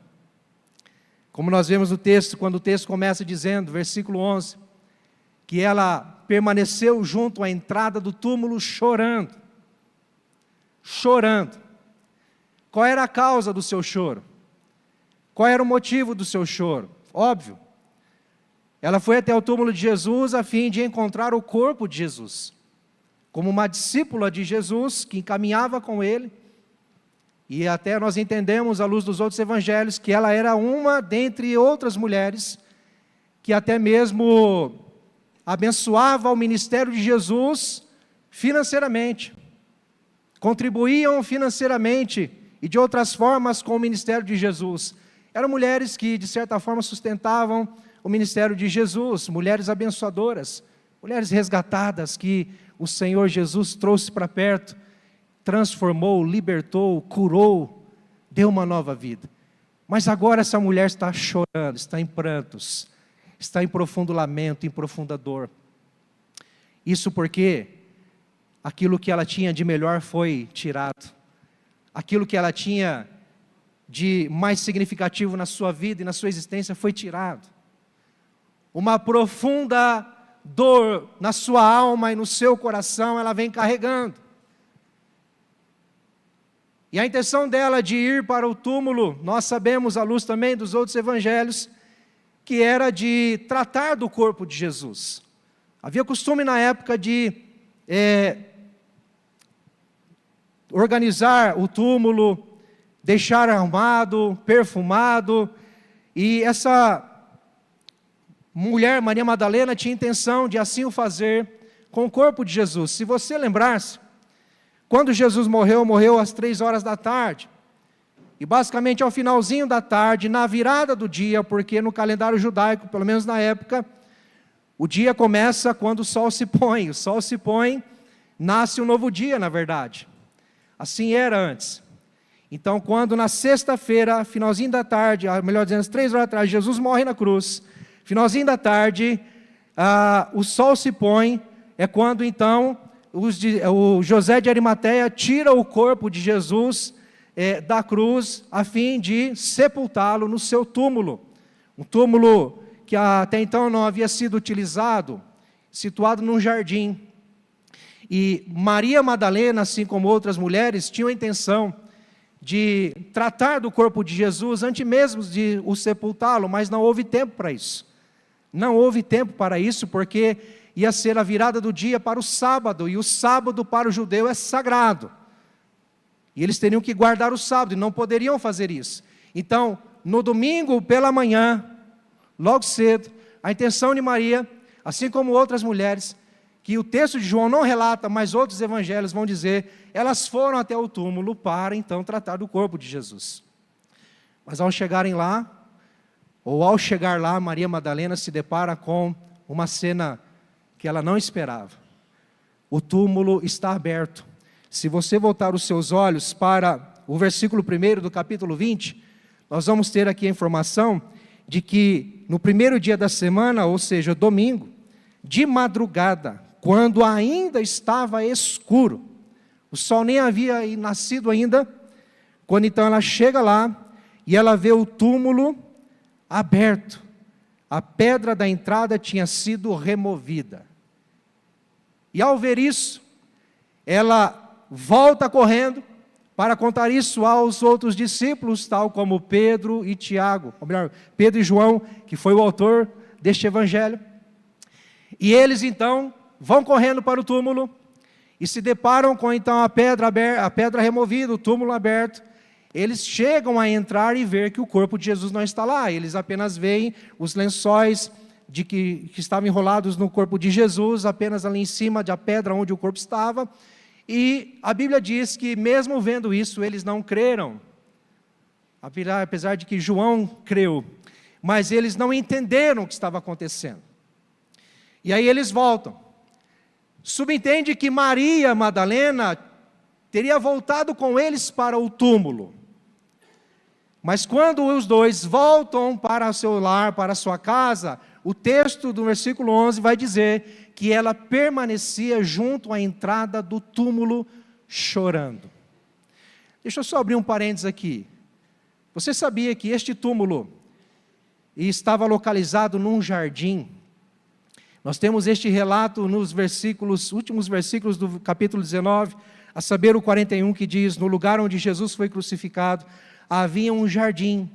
Como nós vemos no texto, quando o texto começa dizendo, versículo 11, que ela permaneceu junto à entrada do túmulo chorando. Chorando. Qual era a causa do seu choro? Qual era o motivo do seu choro? Óbvio. Ela foi até o túmulo de Jesus a fim de encontrar o corpo de Jesus. Como uma discípula de Jesus que encaminhava com Ele. E até nós entendemos, à luz dos outros evangelhos, que ela era uma dentre outras mulheres que até mesmo abençoava o ministério de Jesus financeiramente. Contribuíam financeiramente e de outras formas com o ministério de Jesus. Eram mulheres que, de certa forma, sustentavam o ministério de Jesus, mulheres abençoadoras, mulheres resgatadas que o Senhor Jesus trouxe para perto, transformou, libertou, curou, deu uma nova vida. Mas agora essa mulher está chorando, está em prantos, está em profundo lamento, em profunda dor. Isso porque aquilo que ela tinha de melhor foi tirado. Aquilo que ela tinha de mais significativo na sua vida e na sua existência foi tirado. Uma profunda dor na sua alma e no seu coração ela vem carregando. E a intenção dela de ir para o túmulo, nós sabemos, à luz também dos outros evangelhos, que era de tratar do corpo de Jesus. Havia costume na época de organizar o túmulo, deixar arrumado, perfumado, e essa mulher, Maria Madalena, tinha intenção de assim o fazer, com o corpo de Jesus. Se você lembrar-se, quando Jesus morreu às 3 horas da tarde. E basicamente ao finalzinho da tarde, na virada do dia, porque no calendário judaico, pelo menos na época, o dia começa quando o sol se põe. O sol se põe, nasce um novo dia, na verdade. Assim era antes. Então, quando na sexta-feira, finalzinho da tarde, melhor dizendo, às 3 horas da tarde, Jesus morre na cruz, finalzinho da tarde, o sol se põe, é quando então o José de Arimateia tira o corpo de Jesus da cruz, a fim de sepultá-lo no seu túmulo. Um túmulo que até então não havia sido utilizado, situado num jardim. E Maria Madalena, assim como outras mulheres, tinham a intenção de tratar do corpo de Jesus antes mesmo de o sepultá-lo, mas não houve tempo para isso. Não houve tempo para isso, porque ia ser a virada do dia para o sábado, e o sábado para o judeu é sagrado. E eles teriam que guardar o sábado, e não poderiam fazer isso. Então, no domingo pela manhã, logo cedo, a intenção de Maria, assim como outras mulheres, que o texto de João não relata, mas outros evangelhos vão dizer, elas foram até o túmulo para então tratar do corpo de Jesus. Mas ao chegarem lá, ou ao chegar lá, Maria Madalena se depara com uma cena que ela não esperava. O túmulo está aberto. Se você voltar os seus olhos para o versículo 1 do capítulo 20, nós vamos ter aqui a informação de que no primeiro dia da semana, ou seja, domingo, de madrugada, quando ainda estava escuro, o sol nem havia nascido ainda, quando então ela chega lá e ela vê o túmulo aberto. A pedra da entrada tinha sido removida. E ao ver isso, ela volta correndo para contar isso aos outros discípulos, tal como Pedro e Tiago, ou melhor, Pedro e João, que foi o autor deste evangelho. E eles então vão correndo para o túmulo e se deparam com então a pedra removida, o túmulo aberto. Eles chegam a entrar e ver que o corpo de Jesus não está lá. Eles apenas veem os lençóis que estavam enrolados no corpo de Jesus, apenas ali em cima da pedra onde o corpo estava. E a Bíblia diz que mesmo vendo isso, eles não creram. Apesar de que João creu, mas eles não entenderam o que estava acontecendo. E aí eles voltam. Subentende que Maria Madalena teria voltado com eles para o túmulo. Mas quando os dois voltam para o seu lar, para a sua casa, o texto do versículo 11 vai dizer que ela permanecia junto à entrada do túmulo chorando. Deixa eu só abrir um parênteses aqui. Você sabia que este túmulo estava localizado num jardim? Nós temos este relato nos últimos versículos do capítulo 19, a saber o 41, que diz, no lugar onde Jesus foi crucificado, havia um jardim.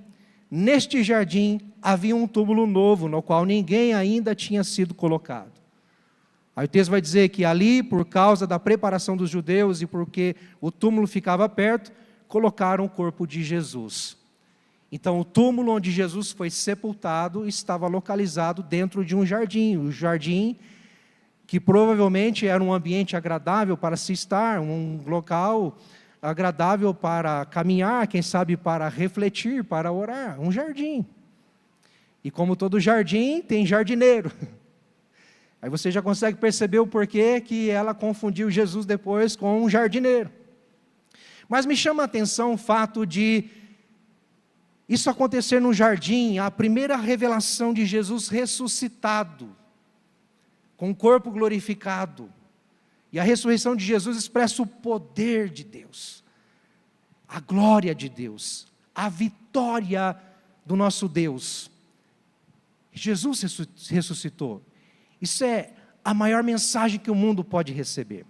Neste jardim havia um túmulo novo, no qual ninguém ainda tinha sido colocado. Aí o texto vai dizer que ali, por causa da preparação dos judeus e porque o túmulo ficava perto, colocaram o corpo de Jesus. Então, o túmulo onde Jesus foi sepultado estava localizado dentro de um jardim. O jardim que provavelmente era um ambiente agradável para se estar, um local agradável para caminhar, quem sabe para refletir, para orar, um jardim. E como todo jardim, tem jardineiro. Aí você já consegue perceber o porquê que ela confundiu Jesus depois com um jardineiro. Mas me chama a atenção o fato de isso acontecer no jardim, a primeira revelação de Jesus ressuscitado, com o corpo glorificado. E a ressurreição de Jesus expressa o poder de Deus, a glória de Deus, a vitória do nosso Deus. Jesus ressuscitou. Isso é a maior mensagem que o mundo pode receber.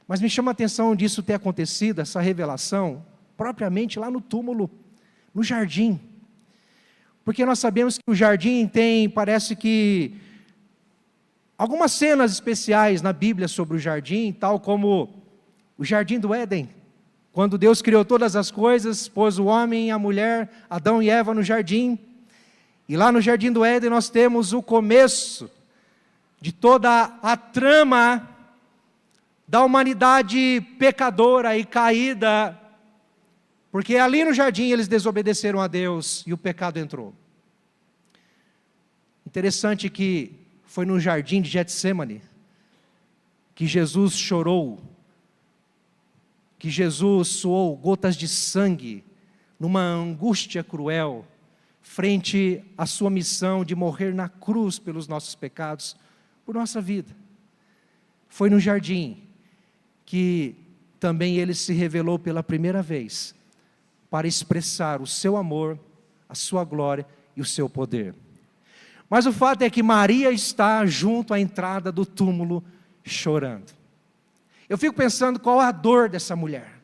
Mas me chama a atenção disso ter acontecido, essa revelação, propriamente lá no túmulo, no jardim. Porque nós sabemos que o jardim tem, parece que, algumas cenas especiais na Bíblia sobre o jardim, tal como o jardim do Éden. Quando Deus criou todas as coisas, pôs o homem e a mulher, Adão e Eva no jardim. E lá no jardim do Éden nós temos o começo de toda a trama da humanidade pecadora e caída, porque ali no jardim eles desobedeceram a Deus e o pecado entrou. Interessante que foi no jardim de Getsêmani que Jesus chorou, que Jesus suou gotas de sangue numa angústia cruel, frente à sua missão de morrer na cruz pelos nossos pecados, por nossa vida. Foi no jardim que também ele se revelou pela primeira vez, para expressar o seu amor, a sua glória e o seu poder. Mas o fato é que Maria está junto à entrada do túmulo, chorando. Eu fico pensando qual a dor dessa mulher.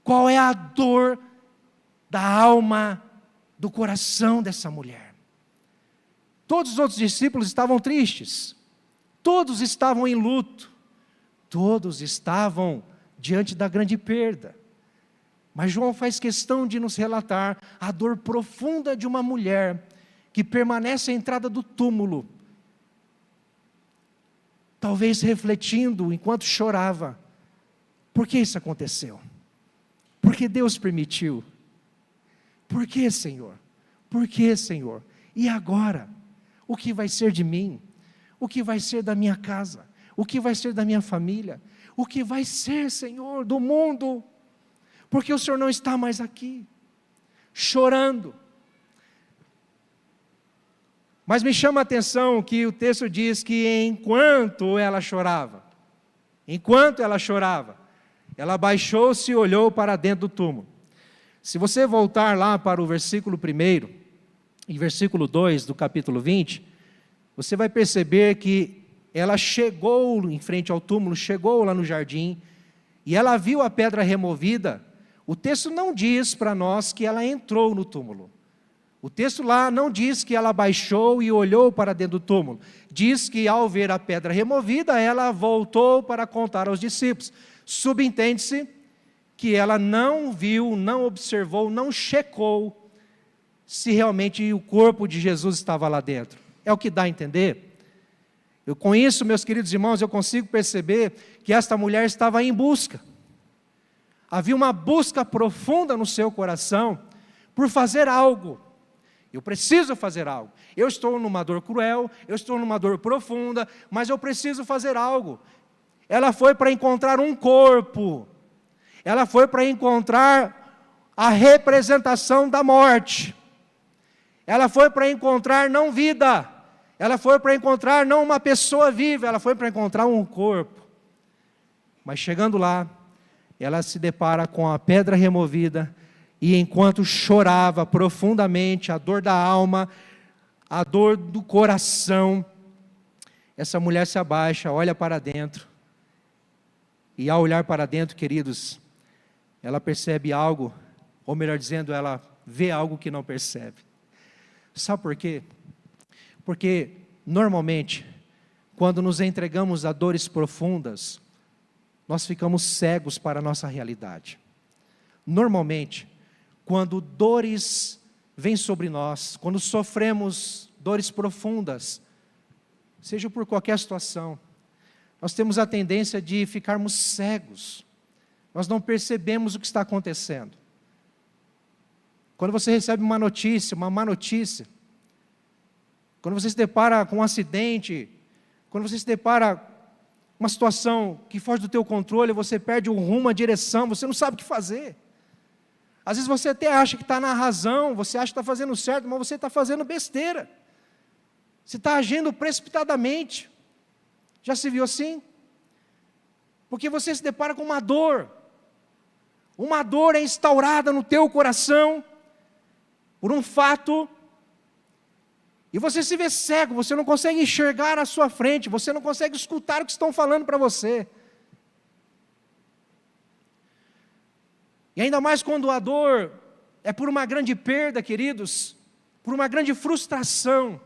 Qual é a dor da alma, do coração dessa mulher. Todos os outros discípulos estavam tristes. Todos estavam em luto. Todos estavam diante da grande perda. Mas João faz questão de nos relatar a dor profunda de uma mulher que permanece à entrada do túmulo, talvez refletindo enquanto chorava, por que isso aconteceu? Por que Deus permitiu? Por que, Senhor? Por que, Senhor? E agora? O que vai ser de mim? O que vai ser da minha casa? O que vai ser da minha família? O que vai ser, Senhor, do mundo? Porque o Senhor não está mais aqui, chorando. Mas me chama a atenção que o texto diz que enquanto ela chorava, ela baixou-se e olhou para dentro do túmulo. Se você voltar lá para o versículo 1 e versículo 2 do capítulo 20, você vai perceber que ela chegou em frente ao túmulo, chegou lá no jardim, e ela viu a pedra removida. O texto não diz para nós que ela entrou no túmulo. O texto lá não diz que ela baixou e olhou para dentro do túmulo. Diz que ao ver a pedra removida, ela voltou para contar aos discípulos. Subentende-se que ela não viu, não observou, não checou se realmente o corpo de Jesus estava lá dentro. É o que dá a entender. Com isso, meus queridos irmãos, eu consigo perceber que esta mulher estava em busca. Havia uma busca profunda no seu coração por fazer algo. Eu preciso fazer algo. Eu estou numa dor cruel, eu estou numa dor profunda, mas eu preciso fazer algo. Ela foi para encontrar um corpo. Ela foi para encontrar a representação da morte. Ela foi para encontrar não vida. Ela foi para encontrar não uma pessoa viva, ela foi para encontrar um corpo. Mas chegando lá, ela se depara com a pedra removida, e enquanto chorava profundamente, a dor da alma, a dor do coração, essa mulher se abaixa, olha para dentro, e ao olhar para dentro, queridos, ela percebe algo, ou melhor dizendo, ela vê algo que não percebe. Sabe por quê? Porque, normalmente, quando nos entregamos a dores profundas, nós ficamos cegos para a nossa realidade. Normalmente, quando dores vêm sobre nós, quando sofremos dores profundas, seja por qualquer situação, nós temos a tendência de ficarmos cegos. Nós não percebemos o que está acontecendo. Quando você recebe uma notícia, uma má notícia, quando você se depara com um acidente, quando você se depara com uma situação que foge do teu controle, você perde o rumo, a direção, você não sabe o que fazer. Às vezes você até acha que está na razão, você acha que está fazendo certo, mas você está fazendo besteira. Você está agindo precipitadamente. Já se viu assim? Porque você se depara com uma dor. Uma dor é instaurada no teu coração por um fato, e você se vê cego, você não consegue enxergar à sua frente, você não consegue escutar o que estão falando para você. E ainda mais quando a dor é por uma grande perda, queridos, por uma grande frustração.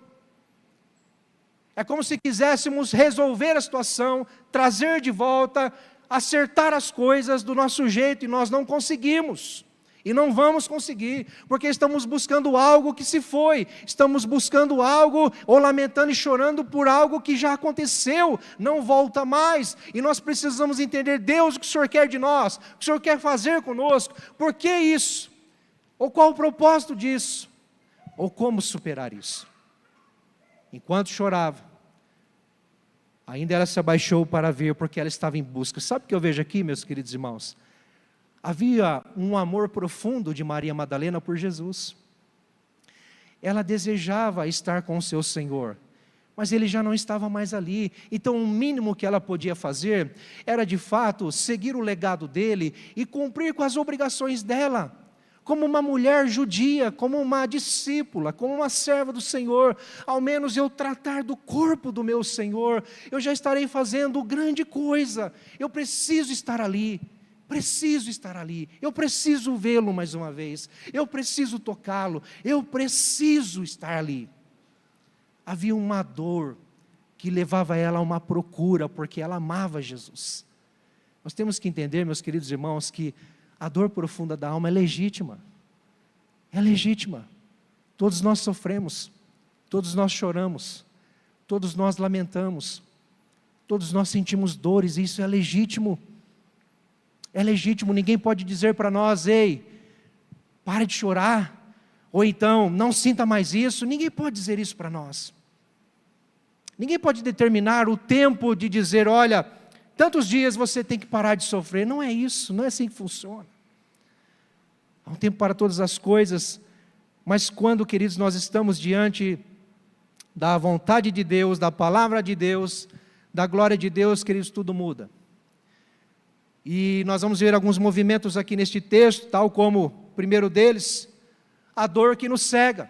É como se quiséssemos resolver a situação, trazer de volta, acertar as coisas do nosso jeito, e nós não conseguimos. E não vamos conseguir, porque estamos buscando algo que se foi, estamos buscando algo, ou lamentando e chorando por algo que já aconteceu, não volta mais. E nós precisamos entender, Deus, o que o Senhor quer de nós, o que o Senhor quer fazer conosco, por que isso? Ou qual o propósito disso? Ou como superar isso? Enquanto chorava, ainda ela se abaixou para ver, porque ela estava em busca. Sabe o que eu vejo aqui, meus queridos irmãos? Havia um amor profundo de Maria Madalena por Jesus. Ela desejava estar com o seu Senhor, mas ele já não estava mais ali. Então o mínimo que ela podia fazer era de fato seguir o legado dele e cumprir com as obrigações dela, como uma mulher judia, como uma discípula, como uma serva do Senhor. Ao menos eu tratar do corpo do meu Senhor, eu já estarei fazendo grande coisa. Eu preciso estar ali. Preciso estar ali, eu preciso vê-lo mais uma vez, eu preciso tocá-lo, eu preciso estar ali. Havia uma dor que levava ela a uma procura, porque ela amava Jesus. Nós temos que entender, meus queridos irmãos, que a dor profunda da alma é legítima. É legítima. Todos nós sofremos, todos nós choramos, todos nós lamentamos, todos nós sentimos dores, e isso é legítimo. É legítimo, ninguém pode dizer para nós, ei, pare de chorar, ou então, não sinta mais isso. Ninguém pode dizer isso para nós. Ninguém pode determinar o tempo de dizer, olha, tantos dias você tem que parar de sofrer. Não é isso, não é assim que funciona. Há um tempo para todas as coisas, mas quando, queridos, nós estamos diante da vontade de Deus, da palavra de Deus, da glória de Deus, queridos, tudo muda. E nós vamos ver alguns movimentos aqui neste texto, tal como o primeiro deles, a dor que nos cega.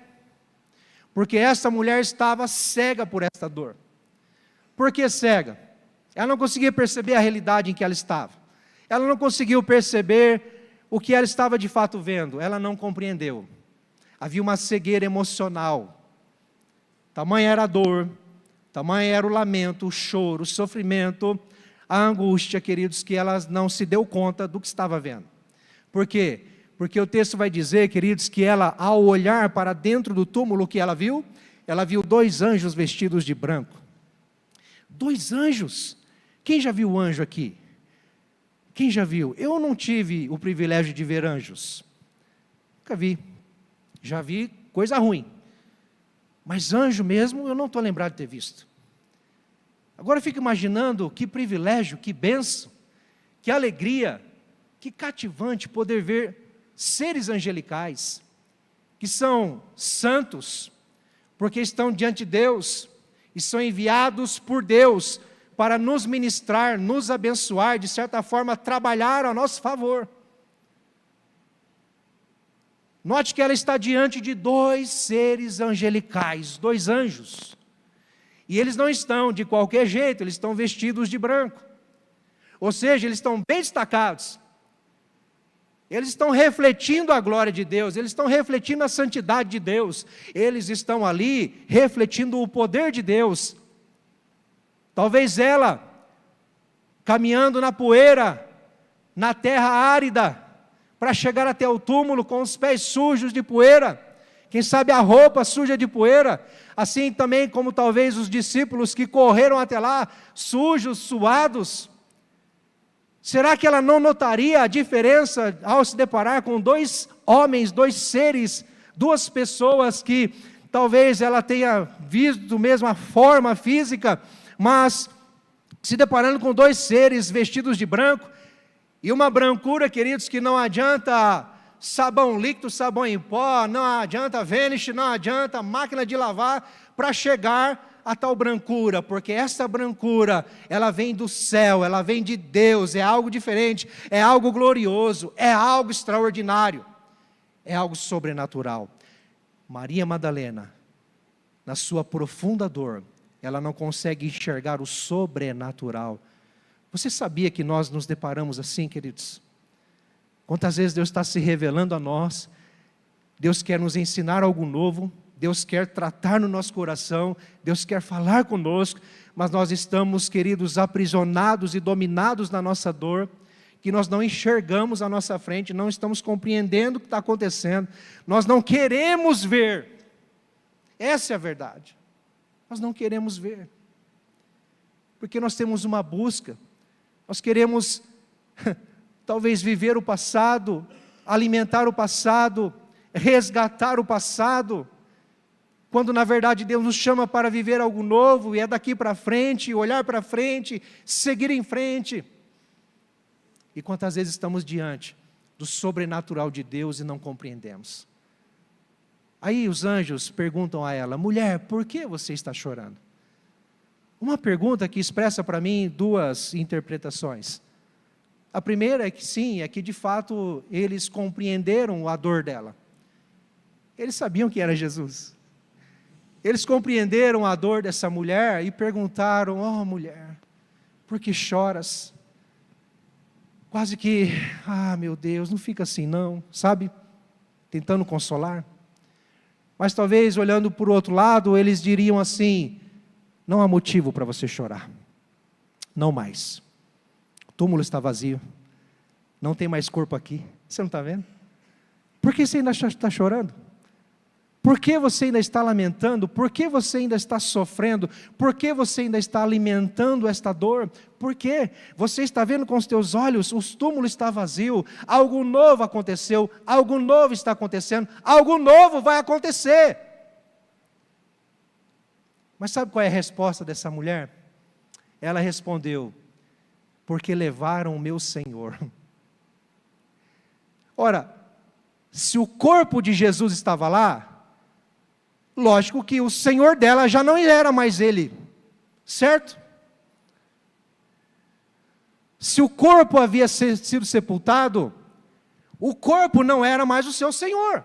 Porque essa mulher estava cega por esta dor. Por que cega? Ela não conseguia perceber a realidade em que ela estava. Ela não conseguiu perceber o que ela estava de fato vendo. Ela não compreendeu. Havia uma cegueira emocional. Tamanha era a dor, tamanha era o lamento, o choro, o sofrimento, a angústia, queridos, que ela não se deu conta do que estava vendo. Por quê? Porque o texto vai dizer, queridos, que ela, ao olhar para dentro do túmulo, o que ela viu? Ela viu 2 anjos vestidos de branco. 2 anjos. Quem já viu anjo aqui? Quem já viu? Eu não tive o privilégio de ver anjos. Nunca vi. Já vi coisa ruim. Mas anjo mesmo, eu não estou lembrado de ter visto. Agora eu fico imaginando que privilégio, que bênção, que alegria, que cativante poder ver seres angelicais, que são santos, porque estão diante de Deus, e são enviados por Deus, para nos ministrar, nos abençoar, de certa forma trabalhar a nosso favor. Note que ela está diante de 2 seres angelicais, 2 anjos. E eles não estão de qualquer jeito, eles estão vestidos de branco. Ou seja, eles estão bem destacados. Eles estão refletindo a glória de Deus, eles estão refletindo a santidade de Deus. Eles estão ali refletindo o poder de Deus. Talvez ela, caminhando na poeira, na terra árida, para chegar até o túmulo com os pés sujos de poeira, quem sabe a roupa suja de poeira, assim também como talvez os discípulos que correram até lá, sujos, suados. Será que ela não notaria a diferença ao se deparar com 2 homens, 2 seres, 2 pessoas que talvez ela tenha visto mesmo a forma física, mas se deparando com 2 seres vestidos de branco, e uma brancura, queridos, que não adianta sabão líquido, sabão em pó, não adianta Vanish, não adianta máquina de lavar para chegar a tal brancura, porque essa brancura, ela vem do céu, ela vem de Deus, é algo diferente, é algo glorioso, é algo extraordinário, é algo sobrenatural. Maria Madalena, na sua profunda dor, ela não consegue enxergar o sobrenatural. Você sabia que nós nos deparamos assim, queridos? Quantas vezes Deus está se revelando a nós, Deus quer nos ensinar algo novo, Deus quer tratar no nosso coração, Deus quer falar conosco, mas nós estamos, queridos, aprisionados e dominados na nossa dor, que nós não enxergamos à nossa frente, não estamos compreendendo o que está acontecendo, nós não queremos ver. Essa é a verdade. Nós não queremos ver. Porque nós temos uma busca, nós queremos talvez viver o passado, alimentar o passado, resgatar o passado, quando na verdade Deus nos chama para viver algo novo, e é daqui para frente, olhar para frente, seguir em frente. E quantas vezes estamos diante do sobrenatural de Deus e não compreendemos? Aí os anjos perguntam a ela: mulher, por que você está chorando? Uma pergunta que expressa para mim duas interpretações. A primeira é que sim, é que de fato eles compreenderam a dor dela. Eles sabiam que era Jesus. Eles compreenderam a dor dessa mulher e perguntaram: oh mulher, por que choras? Quase que, meu Deus, não fica assim não, sabe? Tentando consolar. Mas talvez olhando por outro lado, eles diriam assim: não há motivo para você chorar. Não mais. O túmulo está vazio. Não tem mais corpo aqui. Você não está vendo? Por que você ainda está chorando? Por que você ainda está lamentando? Por que você ainda está sofrendo? Por que você ainda está alimentando esta dor? Por quê? Você está vendo com os teus olhos, o túmulo está vazio, algo novo aconteceu, algo novo está acontecendo, algo novo vai acontecer. Mas sabe qual é a resposta dessa mulher? Ela respondeu: porque levaram o meu Senhor. Ora, se o corpo de Jesus estava lá, lógico que o Senhor dela já não era mais ele, certo? Se o corpo havia sido sepultado, o corpo não era mais o seu Senhor.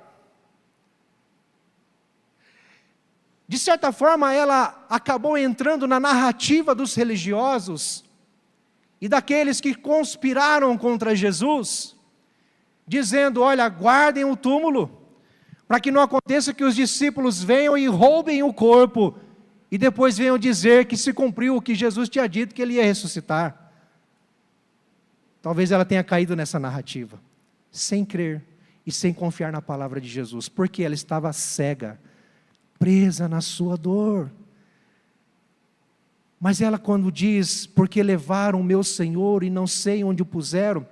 De certa forma, ela acabou entrando na narrativa dos religiosos e daqueles que conspiraram contra Jesus, dizendo: olha, guardem o túmulo, para que não aconteça que os discípulos venham e roubem o corpo, e depois venham dizer que se cumpriu o que Jesus tinha dito, que ele ia ressuscitar. Talvez ela tenha caído nessa narrativa, sem crer e sem confiar na palavra de Jesus, porque ela estava cega, presa na sua dor. Mas ela, quando diz: porque levaram o meu Senhor e não sei onde o puseram,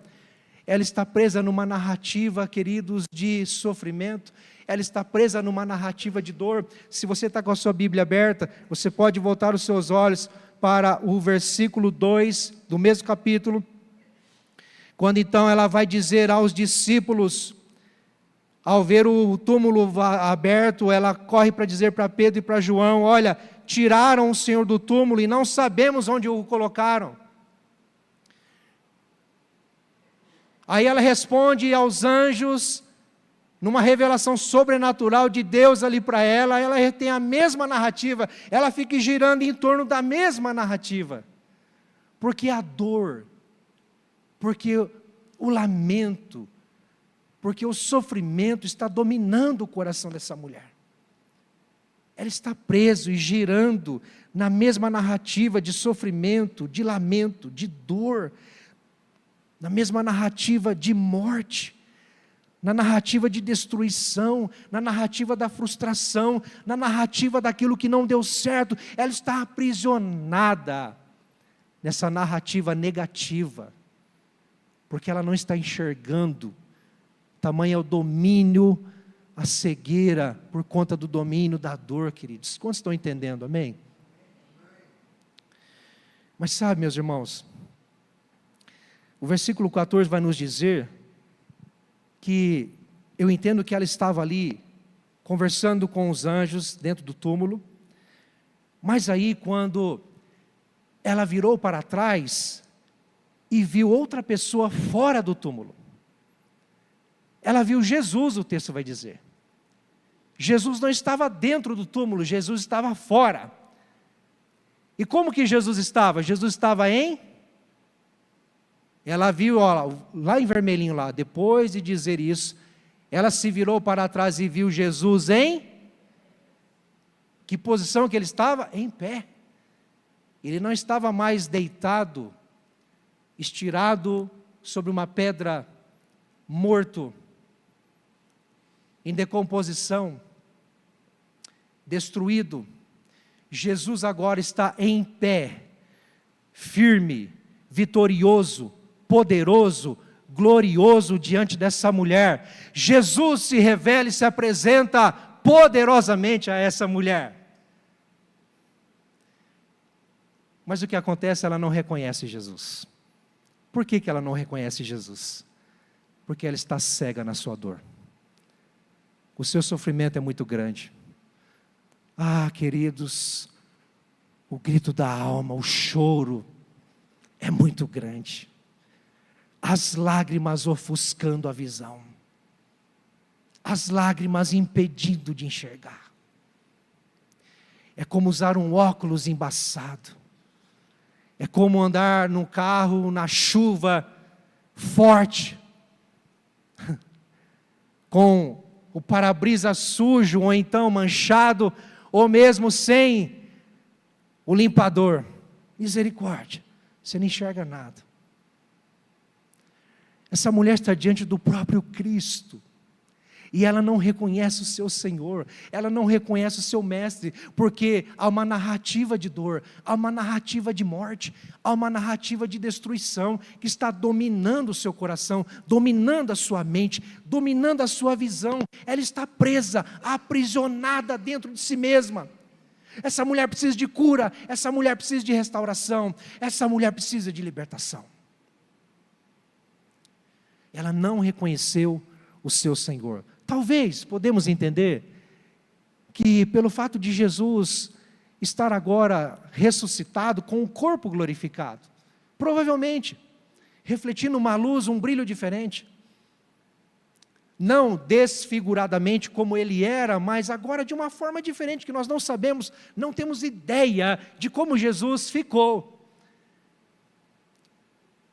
ela está presa numa narrativa, queridos, de sofrimento. Ela está presa numa narrativa de dor. Se você está com a sua Bíblia aberta, você pode voltar os seus olhos para o versículo 2 do mesmo capítulo, quando então ela vai dizer aos discípulos, ao ver o túmulo aberto, ela corre para dizer para Pedro e para João: olha, tiraram o Senhor do túmulo e não sabemos onde o colocaram. Aí ela responde aos anjos, numa revelação sobrenatural de Deus ali para ela, ela tem a mesma narrativa, ela fica girando em torno da mesma narrativa, porque a dor, porque o lamento, porque o sofrimento está dominando o coração dessa mulher. Ela está presa e girando na mesma narrativa de sofrimento, de lamento, de dor, na mesma narrativa de morte, na narrativa de destruição, na narrativa da frustração, na narrativa daquilo que não deu certo. Ela está aprisionada nessa narrativa negativa, porque ela não está enxergando. Tamanho é o domínio, a cegueira, por conta do domínio da dor, queridos. Quantos estão entendendo, amém? Mas sabe, meus irmãos, o versículo 14 vai nos dizer que eu entendo que ela estava ali conversando com os anjos dentro do túmulo, mas aí quando ela virou para trás e viu outra pessoa fora do túmulo, ela viu Jesus, o texto vai dizer. Jesus não estava dentro do túmulo, Jesus estava fora. E como que Jesus estava? Jesus estava em... Ela viu, ó, lá em vermelhinho lá, depois de dizer isso, ela se virou para trás e viu Jesus em... Que posição que ele estava? Em pé. Ele não estava mais deitado, estirado sobre uma pedra, morto, em decomposição, destruído, Jesus agora está em pé, firme, vitorioso, poderoso, glorioso diante dessa mulher. Jesus se revela e se apresenta poderosamente a essa mulher. Mas o que acontece? Ela não reconhece Jesus. Por que ela não reconhece Jesus? Porque ela está cega na sua dor. O seu sofrimento é muito grande. Ah, queridos, o grito da alma, o choro é muito grande. As lágrimas ofuscando a visão. As lágrimas impedindo de enxergar. É como usar um óculos embaçado. É como andar num carro na chuva forte, com o para-brisa sujo, ou então manchado, ou mesmo sem o limpador. Misericórdia, você não enxerga nada. Essa mulher está diante do próprio Cristo, e ela não reconhece o seu Senhor, ela não reconhece o seu Mestre, porque há uma narrativa de dor, há uma narrativa de morte, há uma narrativa de destruição, que está dominando o seu coração, dominando a sua mente, dominando a sua visão. Ela está presa, aprisionada dentro de si mesma. Essa mulher precisa de cura, essa mulher precisa de restauração, essa mulher precisa de libertação. Ela não reconheceu o seu Senhor. Talvez podemos entender que pelo fato de Jesus estar agora ressuscitado com o corpo glorificado, provavelmente refletindo uma luz, um brilho diferente, não desfiguradamente como ele era, mas agora de uma forma diferente, que nós não sabemos, não temos ideia de como Jesus ficou.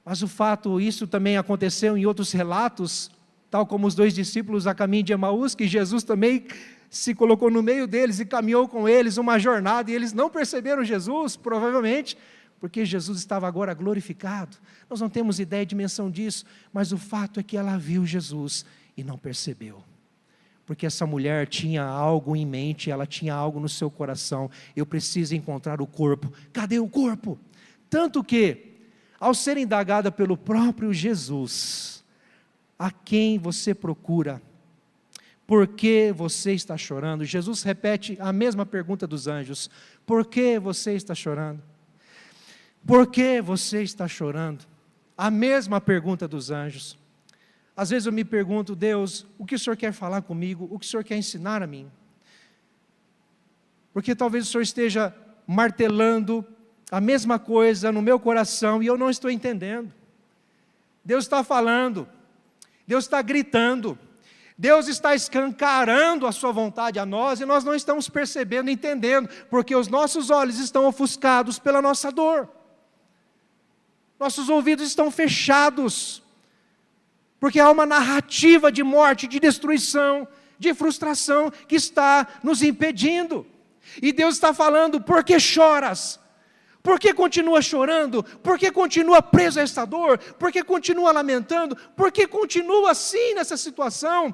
Mas o fato, isso também aconteceu em outros relatos, tal como os 2 discípulos a caminho de Emaús, que Jesus também se colocou no meio deles e caminhou com eles uma jornada, e eles não perceberam Jesus, provavelmente, porque Jesus estava agora glorificado. Nós não temos ideia e dimensão disso, mas o fato é que ela viu Jesus e não percebeu. Porque essa mulher tinha algo em mente, ela tinha algo no seu coração. Eu preciso encontrar o corpo. Cadê o corpo? Tanto que, ao ser indagada pelo próprio Jesus, a quem você procura? Por que você está chorando? Jesus repete a mesma pergunta dos anjos: por que você está chorando? Por que você está chorando? A mesma pergunta dos anjos. Às vezes eu me pergunto: Deus, o que o Senhor quer falar comigo? O que o Senhor quer ensinar a mim? Porque talvez o Senhor esteja martelando a mesma coisa no meu coração e eu não estou entendendo. Deus está falando, Deus está gritando, Deus está escancarando a sua vontade a nós e nós não estamos percebendo, entendendo, porque os nossos olhos estão ofuscados pela nossa dor, nossos ouvidos estão fechados, porque há uma narrativa de morte, de destruição, de frustração que está nos impedindo. E Deus está falando: por que choras? Por que continua chorando? Por que continua preso a esta dor? Por que continua lamentando? Por que continua assim nessa situação?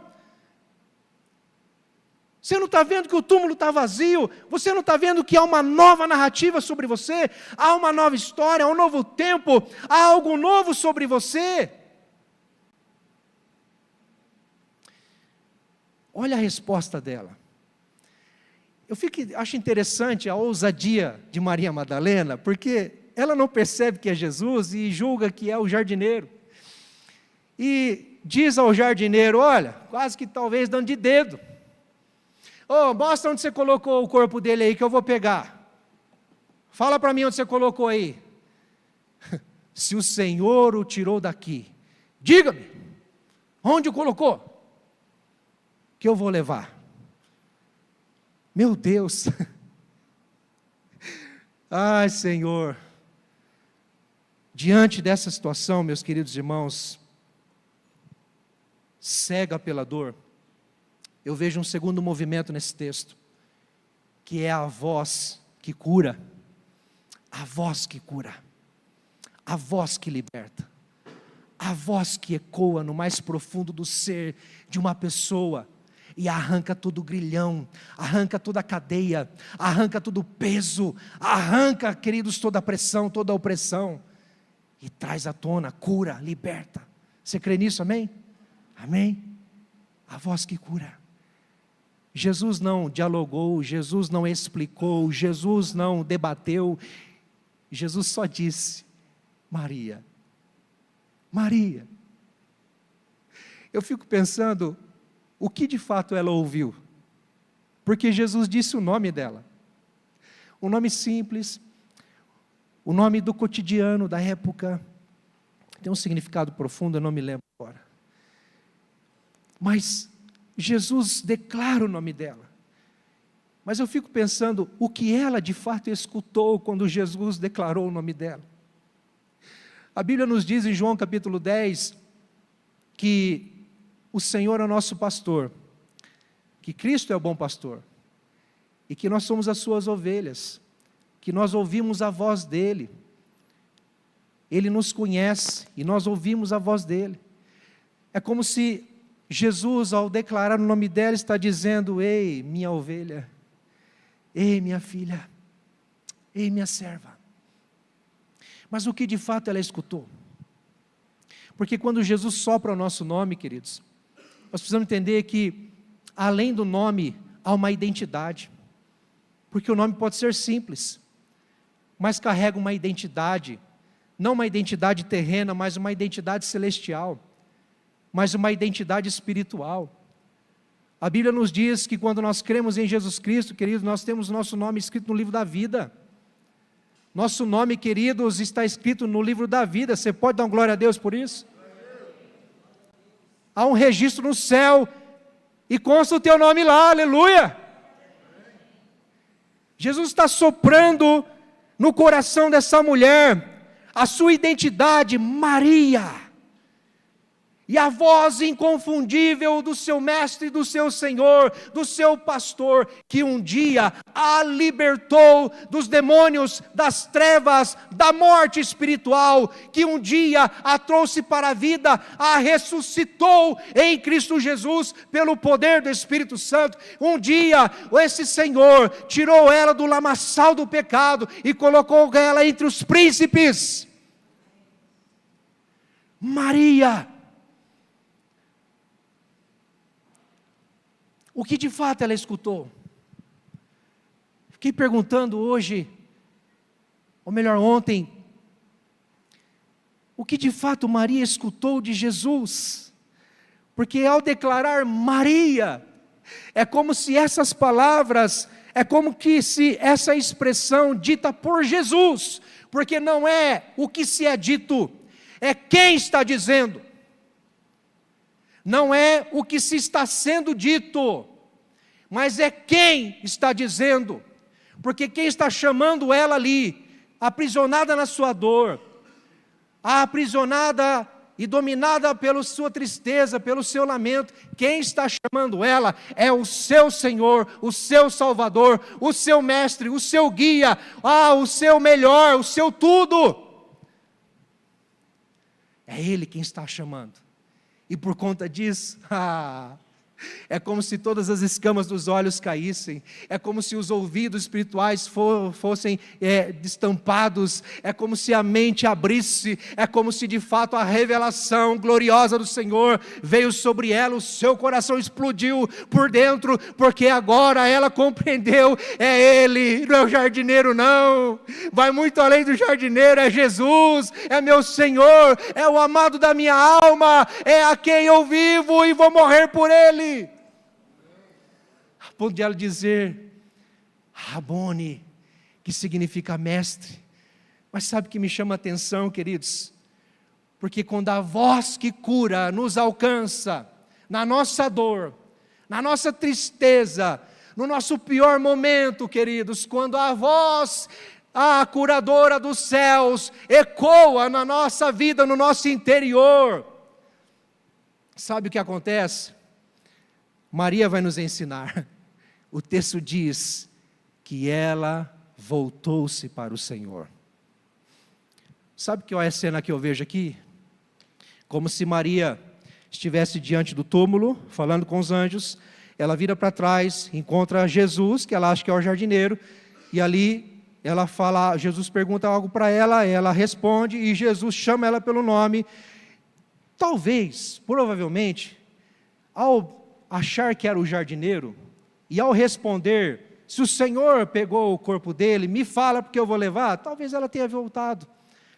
Você não está vendo que o túmulo está vazio? Você não está vendo que há uma nova narrativa sobre você? Há uma nova história, há um novo tempo, há algo novo sobre você? Olha a resposta dela. Acho interessante a ousadia de Maria Madalena, porque ela não percebe que é Jesus e julga que é o jardineiro. E diz ao jardineiro: olha, quase que talvez dando de dedo: mostra onde você colocou o corpo dele aí que eu vou pegar. Fala para mim onde você colocou aí. Se o Senhor o tirou daqui, diga-me, onde o colocou? Que eu vou levar. Meu Deus, ai Senhor, diante dessa situação, meus queridos irmãos, cega pela dor, eu vejo um segundo movimento nesse texto, que é a voz que cura, a voz que cura, a voz que liberta, a voz que ecoa no mais profundo do ser de uma pessoa e arranca todo o grilhão, arranca toda a cadeia, arranca todo o peso, arranca, queridos, toda a pressão, toda a opressão, e traz à tona, cura, liberta. Você crê nisso, amém? Amém? A voz que cura. Jesus não dialogou, Jesus não explicou, Jesus não debateu, Jesus só disse: Maria, Maria. Eu fico pensando, o que de fato ela ouviu? Porque Jesus disse o nome dela, um nome simples, o nome do cotidiano da época, tem um significado profundo, eu não me lembro agora. Mas Jesus declara o nome dela. Mas eu fico pensando, o que ela de fato escutou quando Jesus declarou o nome dela? A Bíblia nos diz em João capítulo 10, que o Senhor é o nosso pastor, que Cristo é o bom pastor, e que nós somos as suas ovelhas, que nós ouvimos a voz dEle, Ele nos conhece, e nós ouvimos a voz dEle. É como se Jesus, ao declarar o nome dela, está dizendo: ei, minha ovelha, ei, minha filha, ei, minha serva. Mas o que de fato ela escutou? Porque quando Jesus sopra o nosso nome, queridos, nós precisamos entender que, além do nome, há uma identidade. Porque o nome pode ser simples, mas carrega uma identidade, não uma identidade terrena, mas uma identidade celestial, mas uma identidade espiritual. A Bíblia nos diz que quando nós cremos em Jesus Cristo, queridos, nós temos o nosso nome escrito no livro da vida. Nosso nome, queridos, está escrito no livro da vida. Você pode dar uma glória a Deus por isso? Há um registro no céu e consta o teu nome lá, aleluia. Jesus está soprando no coração dessa mulher a sua identidade, Maria, e a voz inconfundível do seu mestre, do seu Senhor, do seu pastor, que um dia a libertou dos demônios, das trevas, da morte espiritual, que um dia a trouxe para a vida, a ressuscitou em Cristo Jesus, pelo poder do Espírito Santo. Um dia esse Senhor tirou ela do lamaçal do pecado e colocou ela entre os príncipes. Maria, o que de fato ela escutou? Fiquei perguntando hoje, ou melhor ontem, o que de fato Maria escutou de Jesus? Porque ao declarar Maria, é como se essas palavras, é como que se essa expressão dita por Jesus, porque não é o que se é dito, é quem está dizendo. Não é o que se está sendo dito, mas é quem está dizendo, porque quem está chamando ela ali, aprisionada na sua dor, aprisionada e dominada pela sua tristeza, pelo seu lamento, quem está chamando ela é o seu Senhor, o seu Salvador, o seu Mestre, o seu guia, o seu melhor, o seu tudo. É Ele quem está chamando. E por conta disso, é como se todas as escamas dos olhos caíssem, é como se os ouvidos espirituais fossem destampados, é como se a mente abrisse, é como se de fato a revelação gloriosa do Senhor veio sobre ela, o seu coração explodiu por dentro, porque agora ela compreendeu, é Ele, não é o jardineiro não, vai muito além do jardineiro, é Jesus, é meu Senhor, é o amado da minha alma, é a quem eu vivo e vou morrer por Ele. A ponto de ela dizer Rabone, que significa mestre. Mas sabe o que me chama a atenção, queridos? Porque quando a voz que cura nos alcança, na nossa dor, na nossa tristeza, no nosso pior momento, queridos, quando a voz, a curadora dos céus, ecoa na nossa vida, no nosso interior, sabe o que acontece? Maria vai nos ensinar. O texto diz que ela voltou-se para o Senhor. Sabe qual é a cena que eu vejo aqui? como se Maria estivesse diante do túmulo, falando com os anjos. Ela vira para trás, encontra Jesus, que ela acha que é o jardineiro, e ali ela fala, Jesus pergunta algo para ela, ela responde, e Jesus chama ela pelo nome. Talvez, provavelmente, ao achar que era o jardineiro, e ao responder, se o Senhor pegou o corpo dele, me fala porque eu vou levar, talvez ela tenha voltado,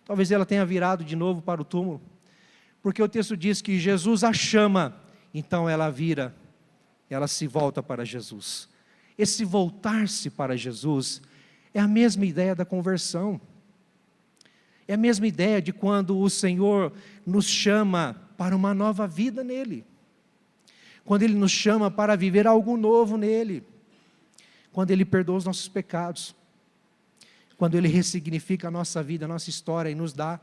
talvez ela tenha virado de novo para o túmulo, porque o texto diz que Jesus a chama, então ela vira, ela se volta para Jesus. Esse voltar-se para Jesus é a mesma ideia da conversão, é a mesma ideia de quando o Senhor nos chama para uma nova vida nele, quando Ele nos chama para viver algo novo nele, quando Ele perdoa os nossos pecados, quando Ele ressignifica a nossa vida, a nossa história e nos dá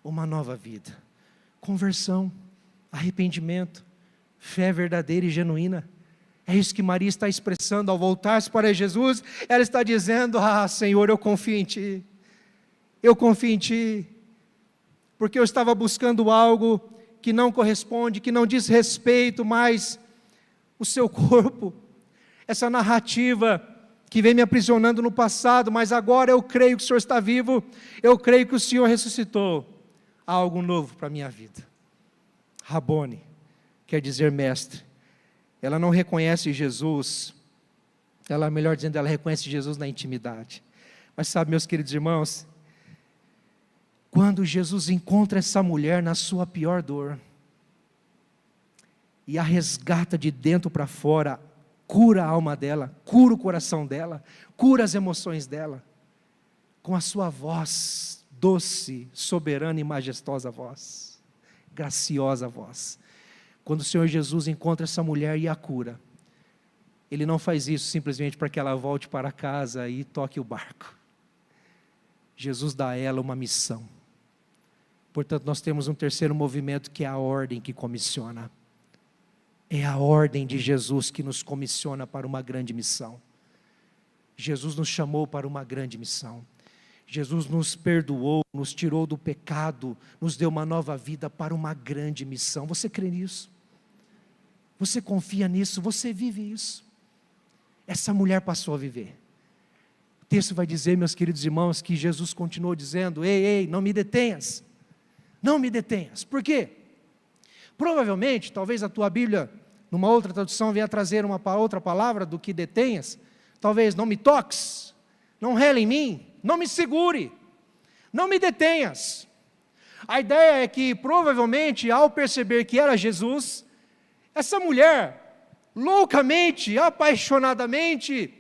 uma nova vida. Conversão, arrependimento, fé verdadeira e genuína. É isso que Maria está expressando ao voltar-se para Jesus. Ela está dizendo: Senhor, eu confio em Ti. Eu confio em Ti. Porque eu estava buscando algo que não corresponde, que não diz respeito mais o Seu corpo. Essa narrativa que vem me aprisionando no passado, mas agora eu creio que o Senhor está vivo. Eu creio que o Senhor ressuscitou. Há algo novo para a minha vida. Rabone quer dizer mestre. Ela não reconhece Jesus, melhor dizendo, ela reconhece Jesus na intimidade. Mas sabe, meus queridos irmãos, quando Jesus encontra essa mulher na sua pior dor, e a resgata de dentro para fora, cura a alma dela, cura o coração dela, cura as emoções dela, com a sua voz doce, soberana e majestosa voz, graciosa voz. Quando o Senhor Jesus encontra essa mulher e a cura, Ele não faz isso simplesmente para que ela volte para casa e toque o barco. Jesus dá a ela uma missão. Portanto, nós temos um terceiro movimento, que é a ordem que comissiona. É a ordem de Jesus que nos comissiona para uma grande missão. Jesus nos chamou para uma grande missão. Jesus nos perdoou, nos tirou do pecado, nos deu uma nova vida para uma grande missão. Você crê nisso? Você confia nisso? Você vive isso? Essa mulher passou a viver. O texto vai dizer, meus queridos irmãos, que Jesus continuou dizendo: ei, não me detenhas. Não me detenhas. Por quê? Provavelmente, talvez a tua Bíblia, numa outra tradução, venha trazer uma outra palavra do que detenhas. Talvez: não me toques, não rele em mim, não me segure, não me detenhas. A ideia é que, provavelmente, ao perceber que era Jesus, essa mulher, loucamente, apaixonadamente,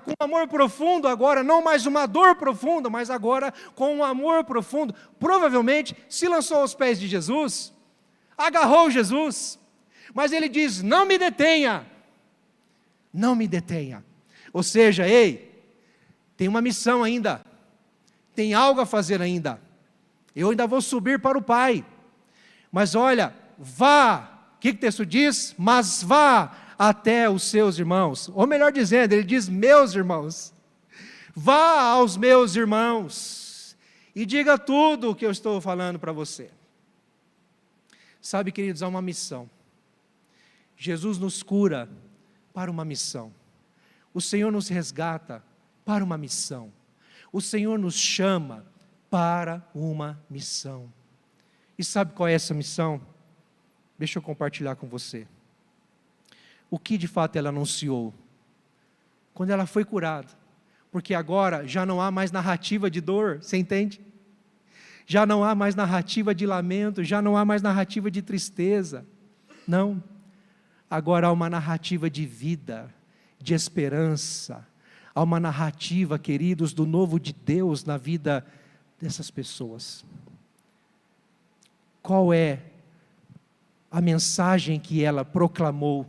com amor profundo agora, não mais uma dor profunda, mas agora com um amor profundo, provavelmente se lançou aos pés de Jesus, agarrou Jesus, mas Ele diz: não me detenha, não me detenha. Ou seja, ei, tem uma missão ainda, tem algo a fazer ainda, eu ainda vou subir para o Pai, mas olha, vá. O que o texto diz? Mas vá até os seus irmãos, ou melhor dizendo, ele diz meus irmãos, vá aos meus irmãos, e diga tudo o que eu estou falando para você. Sabe, queridos, há uma missão, Jesus nos cura para uma missão, o Senhor nos resgata para uma missão, o Senhor nos chama para uma missão. E sabe qual é essa missão? Deixa eu compartilhar com você. O que de fato ela anunciou? Quando ela foi curada. Porque agora já não há mais narrativa de dor, você entende? Já não há mais narrativa de lamento, já não há mais narrativa de tristeza. Não. Agora há uma narrativa de vida, de esperança. Há uma narrativa, queridos, do novo de Deus na vida dessas pessoas. Qual é a mensagem que ela proclamou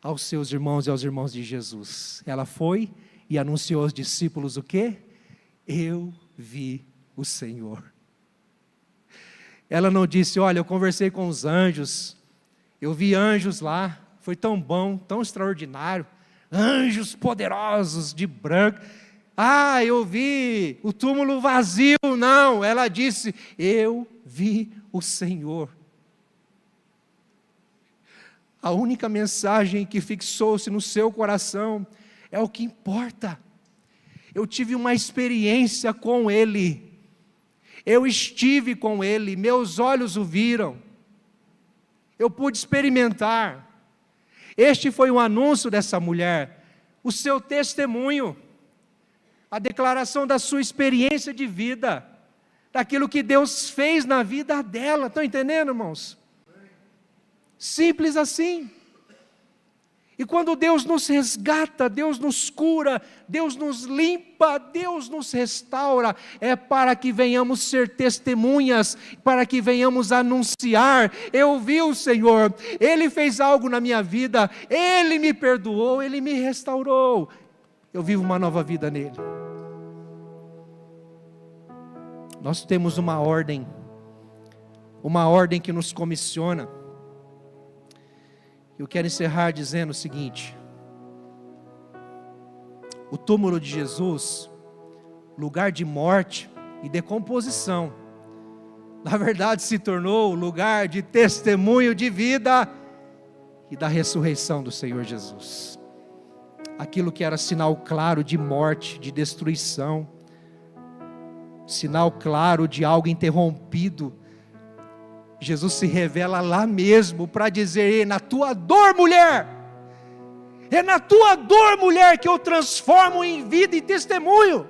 aos seus irmãos e aos irmãos de Jesus? Ela foi e anunciou aos discípulos o quê? Eu vi o Senhor. Ela não disse: olha, eu conversei com os anjos, eu vi anjos lá, foi tão bom, tão extraordinário, anjos poderosos de branco, eu vi o túmulo vazio. Não, ela disse: eu vi o Senhor. A única mensagem que fixou-se no seu coração é o que importa. Eu tive uma experiência com Ele, eu estive com Ele, meus olhos o viram, eu pude experimentar. Este foi o anúncio dessa mulher, o seu testemunho, a declaração da sua experiência de vida, daquilo que Deus fez na vida dela. Estão entendendo, irmãos? Simples assim. E quando Deus nos resgata, Deus nos cura, Deus nos limpa, Deus nos restaura, é para que venhamos ser testemunhas, para que venhamos anunciar: eu vi o Senhor, Ele fez algo na minha vida, Ele me perdoou, Ele me restaurou, eu vivo uma nova vida nele. Nós temos uma ordem que nos comissiona. Eu quero encerrar dizendo o seguinte: o túmulo de Jesus, lugar de morte e decomposição, na verdade se tornou lugar de testemunho de vida e da ressurreição do Senhor Jesus. Aquilo que era sinal claro de morte, de destruição, sinal claro de algo interrompido, Jesus se revela lá mesmo para dizer: na tua dor, mulher, é na tua dor, mulher, que eu transformo em vida e testemunho.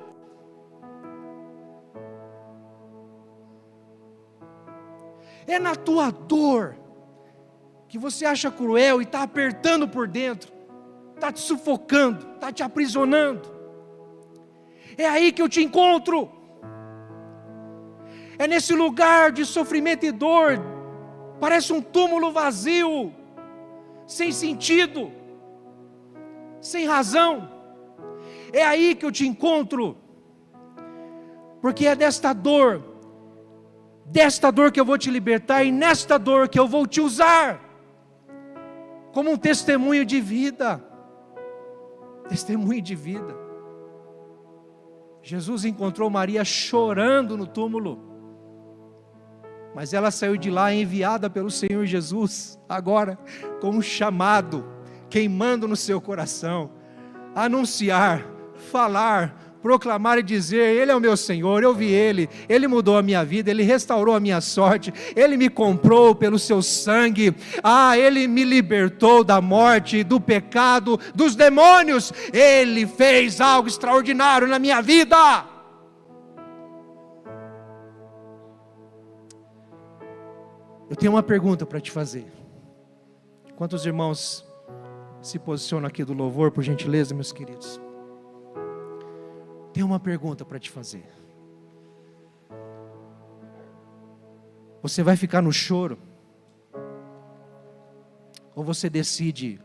É na tua dor, que você acha cruel e está apertando por dentro, está te sufocando, está te aprisionando, é aí que eu te encontro. É nesse lugar de sofrimento e dor, parece um túmulo vazio, sem sentido, sem razão. É aí que eu te encontro, porque é desta dor que eu vou te libertar, e nesta dor que eu vou te usar como um testemunho de vida. Testemunho de vida. Jesus encontrou Maria chorando no túmulo, mas ela saiu de lá enviada pelo Senhor Jesus, agora com um chamado queimando no seu coração: anunciar, falar, proclamar e dizer: Ele é o meu Senhor, eu vi Ele, Ele mudou a minha vida, Ele restaurou a minha sorte, Ele me comprou pelo seu sangue, Ele me libertou da morte, do pecado, dos demônios, Ele fez algo extraordinário na minha vida. Eu tenho uma pergunta para te fazer. Quantos irmãos se posicionam aqui do louvor, por gentileza, meus queridos? Tenho uma pergunta para te fazer. Você vai ficar no choro? Ou você decide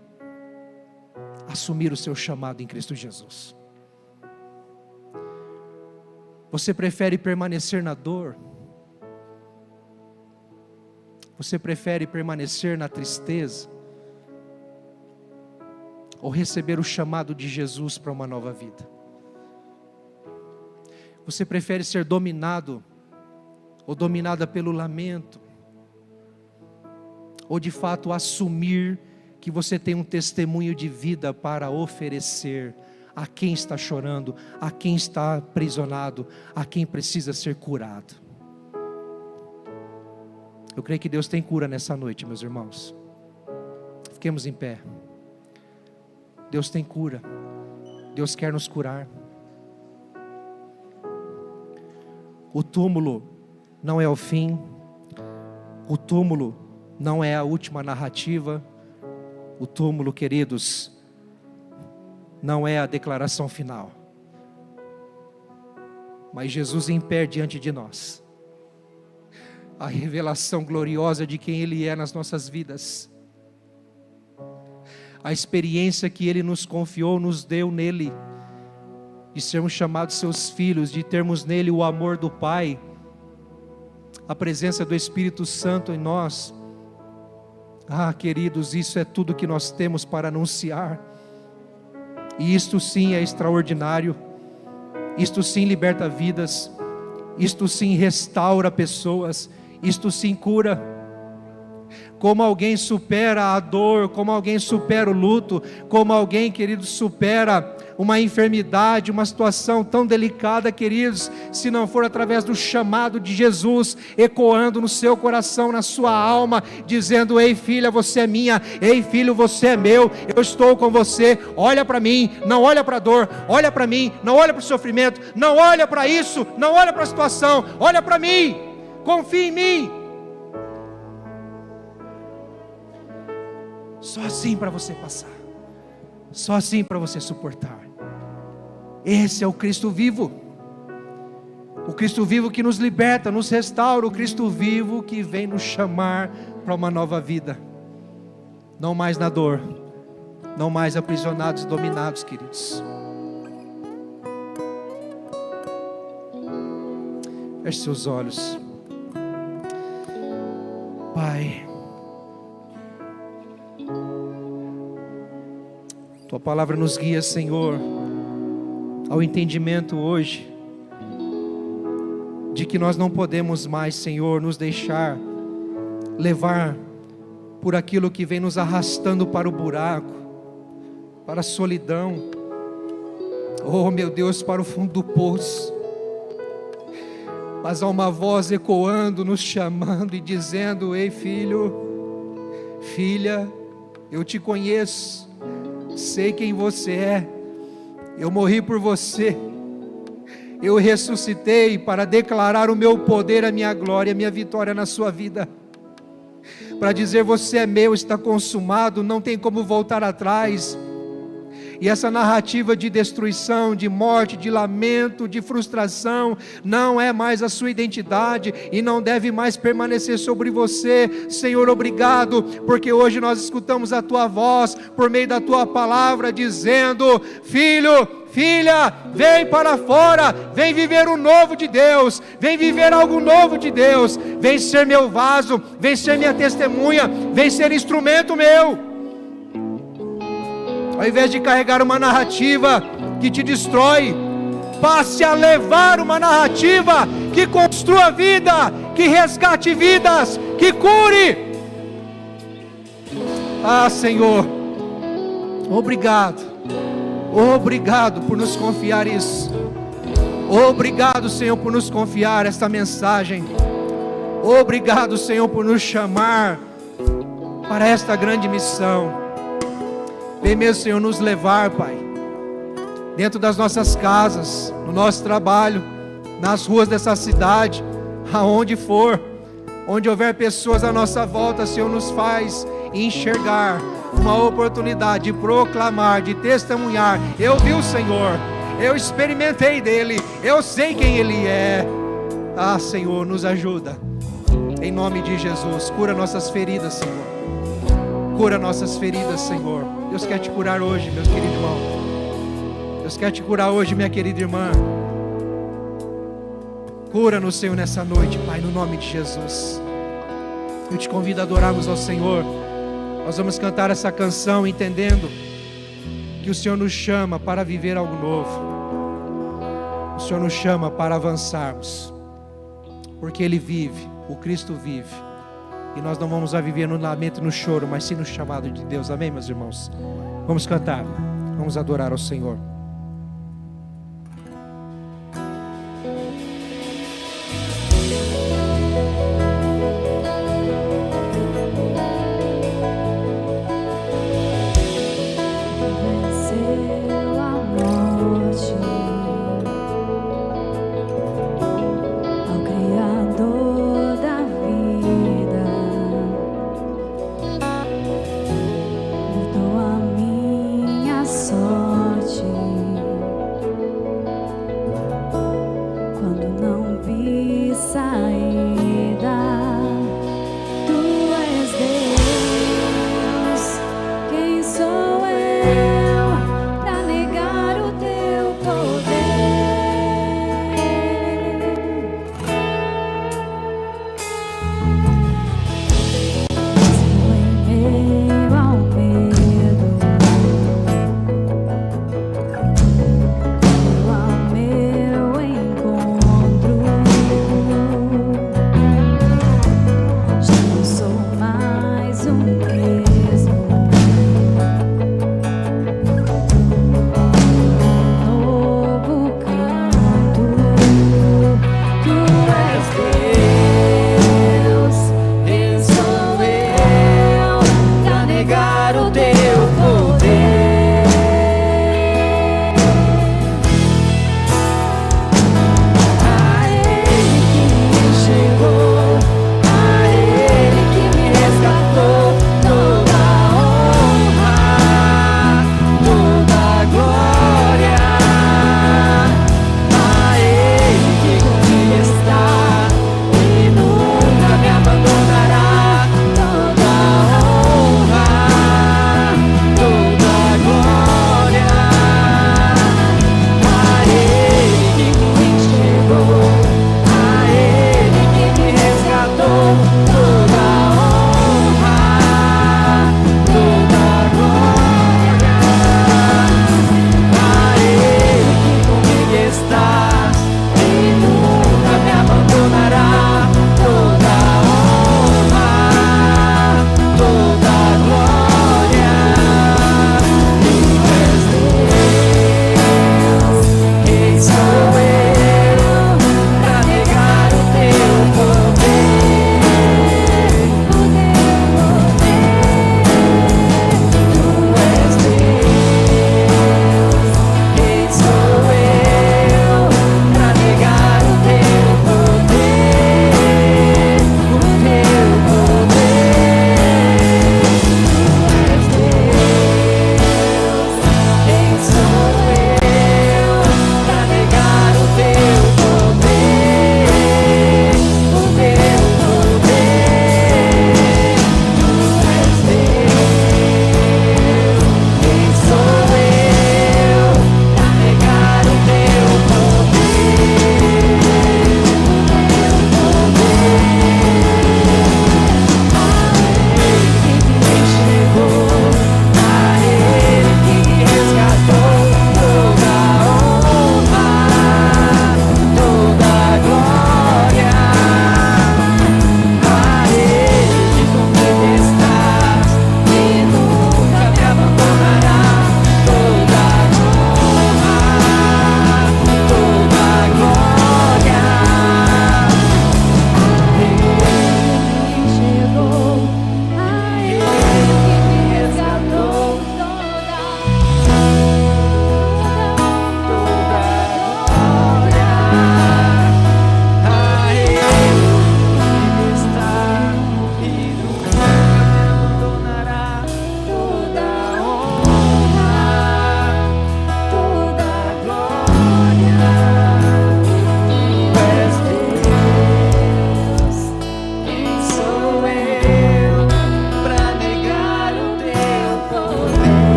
assumir o seu chamado em Cristo Jesus? Você prefere permanecer na dor? Você prefere permanecer na tristeza? Ou receber o chamado de Jesus para uma nova vida? Você prefere ser dominado ou dominada pelo lamento? Ou de fato assumir que você tem um testemunho de vida para oferecer a quem está chorando, a quem está aprisionado, a quem precisa ser curado? Eu creio que Deus tem cura nessa noite, meus irmãos. Fiquemos em pé. Deus tem cura. Deus quer nos curar. O túmulo não é o fim. O túmulo não é a última narrativa. O túmulo, queridos, não é a declaração final. Mas Jesus em pé diante de nós, a revelação gloriosa de quem Ele é nas nossas vidas, a experiência que Ele nos confiou, nos deu nele, de sermos chamados seus filhos, de termos nele o amor do Pai, a presença do Espírito Santo em nós. Queridos, isso é tudo que nós temos para anunciar, e isto sim é extraordinário, isto sim liberta vidas, isto sim restaura pessoas, isto sim cura. Como alguém supera a dor, como alguém supera o luto, como alguém, queridos, supera uma enfermidade, uma situação tão delicada, queridos, se não for através do chamado de Jesus, ecoando no seu coração, na sua alma, dizendo: ei filha, você é minha, ei filho, você é meu, eu estou com você, olha para mim, não olha para a dor, olha para mim, não olha para o sofrimento, não olha para isso, não olha para a situação, olha para mim, confia em mim. Só assim para você passar, só assim para você suportar. Esse é o Cristo vivo, o Cristo vivo que nos liberta, nos restaura, o Cristo vivo que vem nos chamar para uma nova vida, não mais na dor, não mais aprisionados e dominados, queridos. Feche seus olhos. Pai, Tua palavra nos guia, Senhor, ao entendimento hoje de que nós não podemos mais, Senhor, nos deixar levar por aquilo que vem nos arrastando para o buraco, para a solidão, oh meu Deus, para o fundo do poço. Mas há uma voz ecoando, nos chamando e dizendo: ei filho, filha, eu te conheço, sei quem você é, eu morri por você, eu ressuscitei para declarar o meu poder, a minha glória, a minha vitória na sua vida, para dizer: você é meu, está consumado, não tem como voltar atrás. E essa narrativa de destruição, de morte, de lamento, de frustração, não é mais a sua identidade e não deve mais permanecer sobre você. Senhor, obrigado, porque hoje nós escutamos a Tua voz, por meio da Tua palavra, dizendo: filho, filha, vem para fora, vem viver o novo de Deus, vem viver algo novo de Deus, vem ser meu vaso, vem ser minha testemunha, vem ser instrumento meu. Ao invés de carregar uma narrativa que te destrói, passe a levar uma narrativa que construa vida, que resgate vidas, que cure. Ah, Senhor, obrigado, obrigado por nos confiar isso. Obrigado, Senhor, por nos confiar esta mensagem. Obrigado, Senhor, por nos chamar para esta grande missão. Vem mesmo, Senhor, nos levar, Pai, dentro das nossas casas, no nosso trabalho, nas ruas dessa cidade, aonde for, onde houver pessoas à nossa volta, Senhor, nos faz enxergar uma oportunidade de proclamar, de testemunhar: eu vi o Senhor, eu experimentei dele, eu sei quem ele é. Ah, Senhor, nos ajuda, em nome de Jesus. Cura nossas feridas, Senhor, cura nossas feridas, Senhor. Deus quer te curar hoje, meu querido irmão. Deus quer te curar hoje, minha querida irmã. Cura-nos, Senhor, nessa noite, Pai, no nome de Jesus. Eu te convido a adorarmos ao Senhor. Nós vamos cantar essa canção entendendo que o Senhor nos chama para viver algo novo. O Senhor nos chama para avançarmos, porque Ele vive, o Cristo vive. E nós não vamos a viver no lamento e no choro, mas sim no chamado de Deus. Amém, meus irmãos? Vamos cantar, vamos adorar ao Senhor. Venceu a morte, ao Criador da vida, mudou a minha sorte.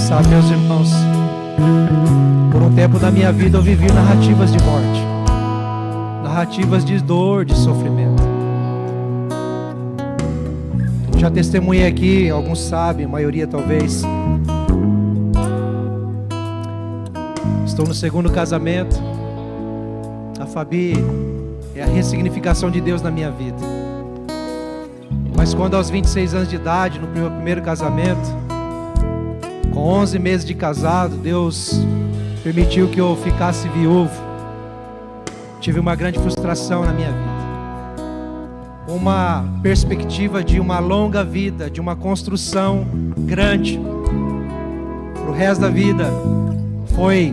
Sabe, meus irmãos, por um tempo da minha vida eu vivi narrativas de morte, narrativas de dor, de sofrimento. Já testemunhei aqui, alguns sabem, a maioria talvez. Estou no segundo casamento. A Fabi é a ressignificação de Deus na minha vida. Mas quando aos 26 anos de idade, no meu primeiro casamento, com 11 meses de casado, Deus permitiu que eu ficasse viúvo. Tive uma grande frustração na minha vida. Uma perspectiva de uma longa vida, de uma construção grande. Pro resto da vida foi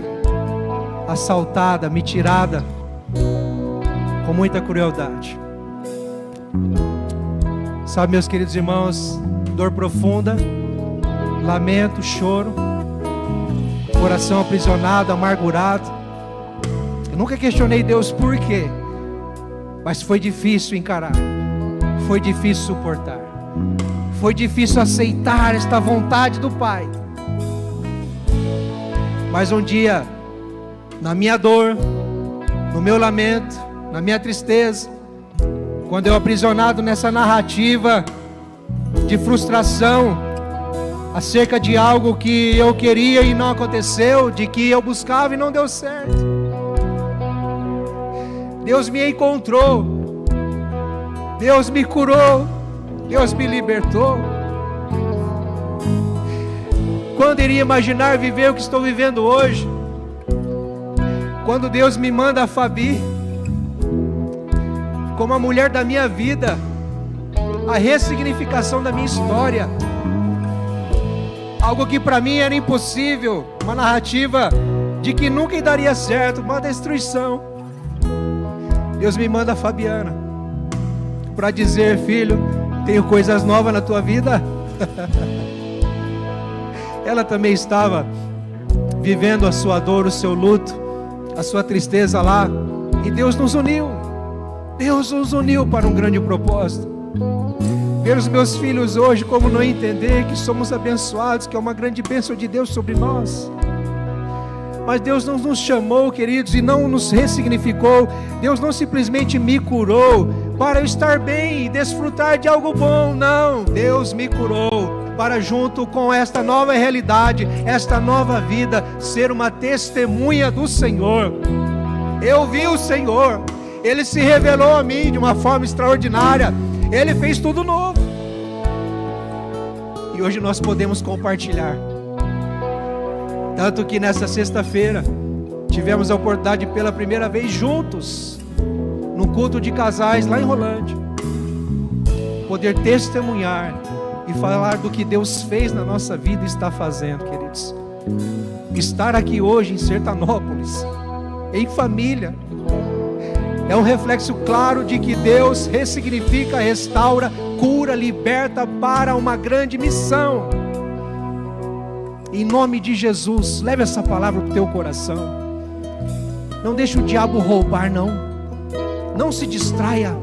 assaltada, me tirada com muita crueldade. Sabe, meus queridos irmãos, dor profunda, lamento, choro, coração aprisionado, amargurado. Eu nunca questionei Deus por quê, mas foi difícil encarar, foi difícil suportar, foi difícil aceitar esta vontade do Pai. Mas um dia, na minha dor, no meu lamento, na minha tristeza, quando eu aprisionado nessa narrativa de frustração acerca de algo que eu queria e não aconteceu, de que eu buscava e não deu certo, Deus me encontrou Deus me curou, Deus me libertou. Quando iria imaginar viver o que estou vivendo hoje? Quando Deus me manda a Fabi como a mulher da minha vida, a ressignificação da minha história, algo que para mim era impossível, uma narrativa de que nunca daria certo, uma destruição. Deus me manda a Fabiana para dizer: filho, tenho coisas novas na tua vida. Ela também estava vivendo a sua dor, o seu luto, a sua tristeza lá, e Deus nos uniu. Deus nos uniu para um grande propósito. Ver os meus filhos hoje, como não entender que somos abençoados, que é uma grande bênção de Deus sobre nós. Mas Deus não nos chamou, queridos, e não nos ressignificou. Deus não simplesmente me curou para eu estar bem e desfrutar de algo bom. Não, Deus me curou para, junto com esta nova realidade, esta nova vida, ser uma testemunha do Senhor. Eu vi o Senhor, Ele se revelou a mim de uma forma extraordinária. Ele fez tudo novo. E hoje nós podemos compartilhar. Tanto que nessa sexta-feira tivemos a oportunidade pela primeira vez juntos, num culto de casais lá em Rolândia, poder testemunhar e falar do que Deus fez na nossa vida e está fazendo, queridos. Estar aqui hoje em Sertanópolis, em família, é um reflexo claro de que Deus ressignifica, restaura, cura, liberta para uma grande missão. Em nome de Jesus, leve essa palavra para o teu coração. Não deixe o diabo roubar, não. Não se distraia,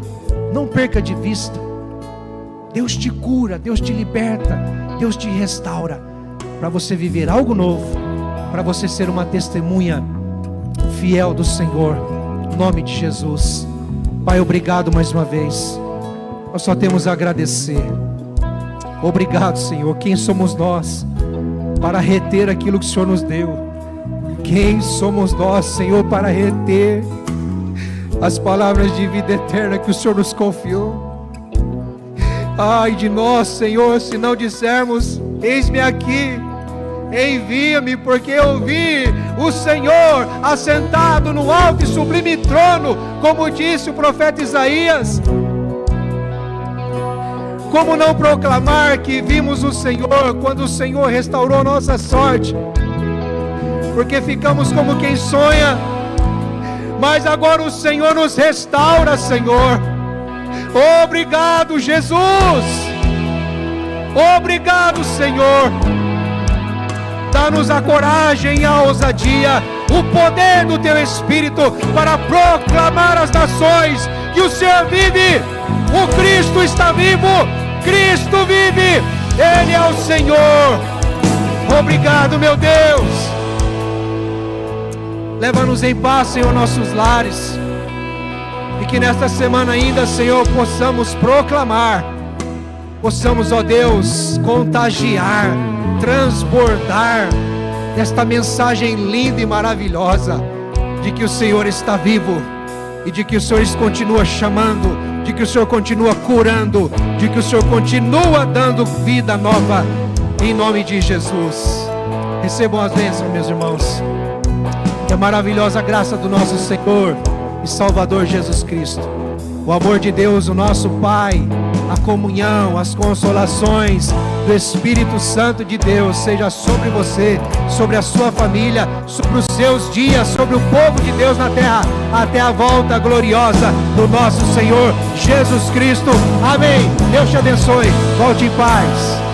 não perca de vista. Deus te cura, Deus te liberta, Deus te restaura, para você viver algo novo, para você ser uma testemunha fiel do Senhor. Em nome de Jesus. Pai, obrigado mais uma vez. Nós só temos a agradecer. Obrigado, Senhor. Quem somos nós para reter aquilo que o Senhor nos deu? Quem somos nós, Senhor, para reter as palavras de vida eterna que o Senhor nos confiou? Ai de nós, Senhor, se não dissermos: eis-me aqui, envia-me, porque eu vi o Senhor assentado no alto e sublime trono, como disse o profeta Isaías. Como não proclamar que vimos o Senhor quando o Senhor restaurou nossa sorte? Porque ficamos como quem sonha, mas agora o Senhor nos restaura, Senhor. Obrigado, Jesus. Obrigado, Senhor. Dá-nos a coragem e a ousadia, o poder do Teu Espírito para proclamar às nações que o Senhor vive. O Cristo está vivo. Cristo vive. Ele é o Senhor. Obrigado, meu Deus. Leva-nos em paz, Senhor, nossos lares. E que nesta semana ainda, Senhor, possamos proclamar, possamos, ó Deus, contagiar, transbordar esta mensagem linda e maravilhosa de que o Senhor está vivo e de que o Senhor continua chamando, de que o Senhor continua curando, de que o Senhor continua dando vida nova, em nome de Jesus. Recebam as bênçãos, meus irmãos. Que a maravilhosa graça do nosso Senhor e Salvador Jesus Cristo, o amor de Deus, o nosso Pai, a comunhão, as consolações do Espírito Santo de Deus seja sobre você, sobre a sua família, sobre os seus dias, sobre o povo de Deus na terra, até a volta gloriosa do nosso Senhor Jesus Cristo. Amém. Deus te abençoe. Volte em paz.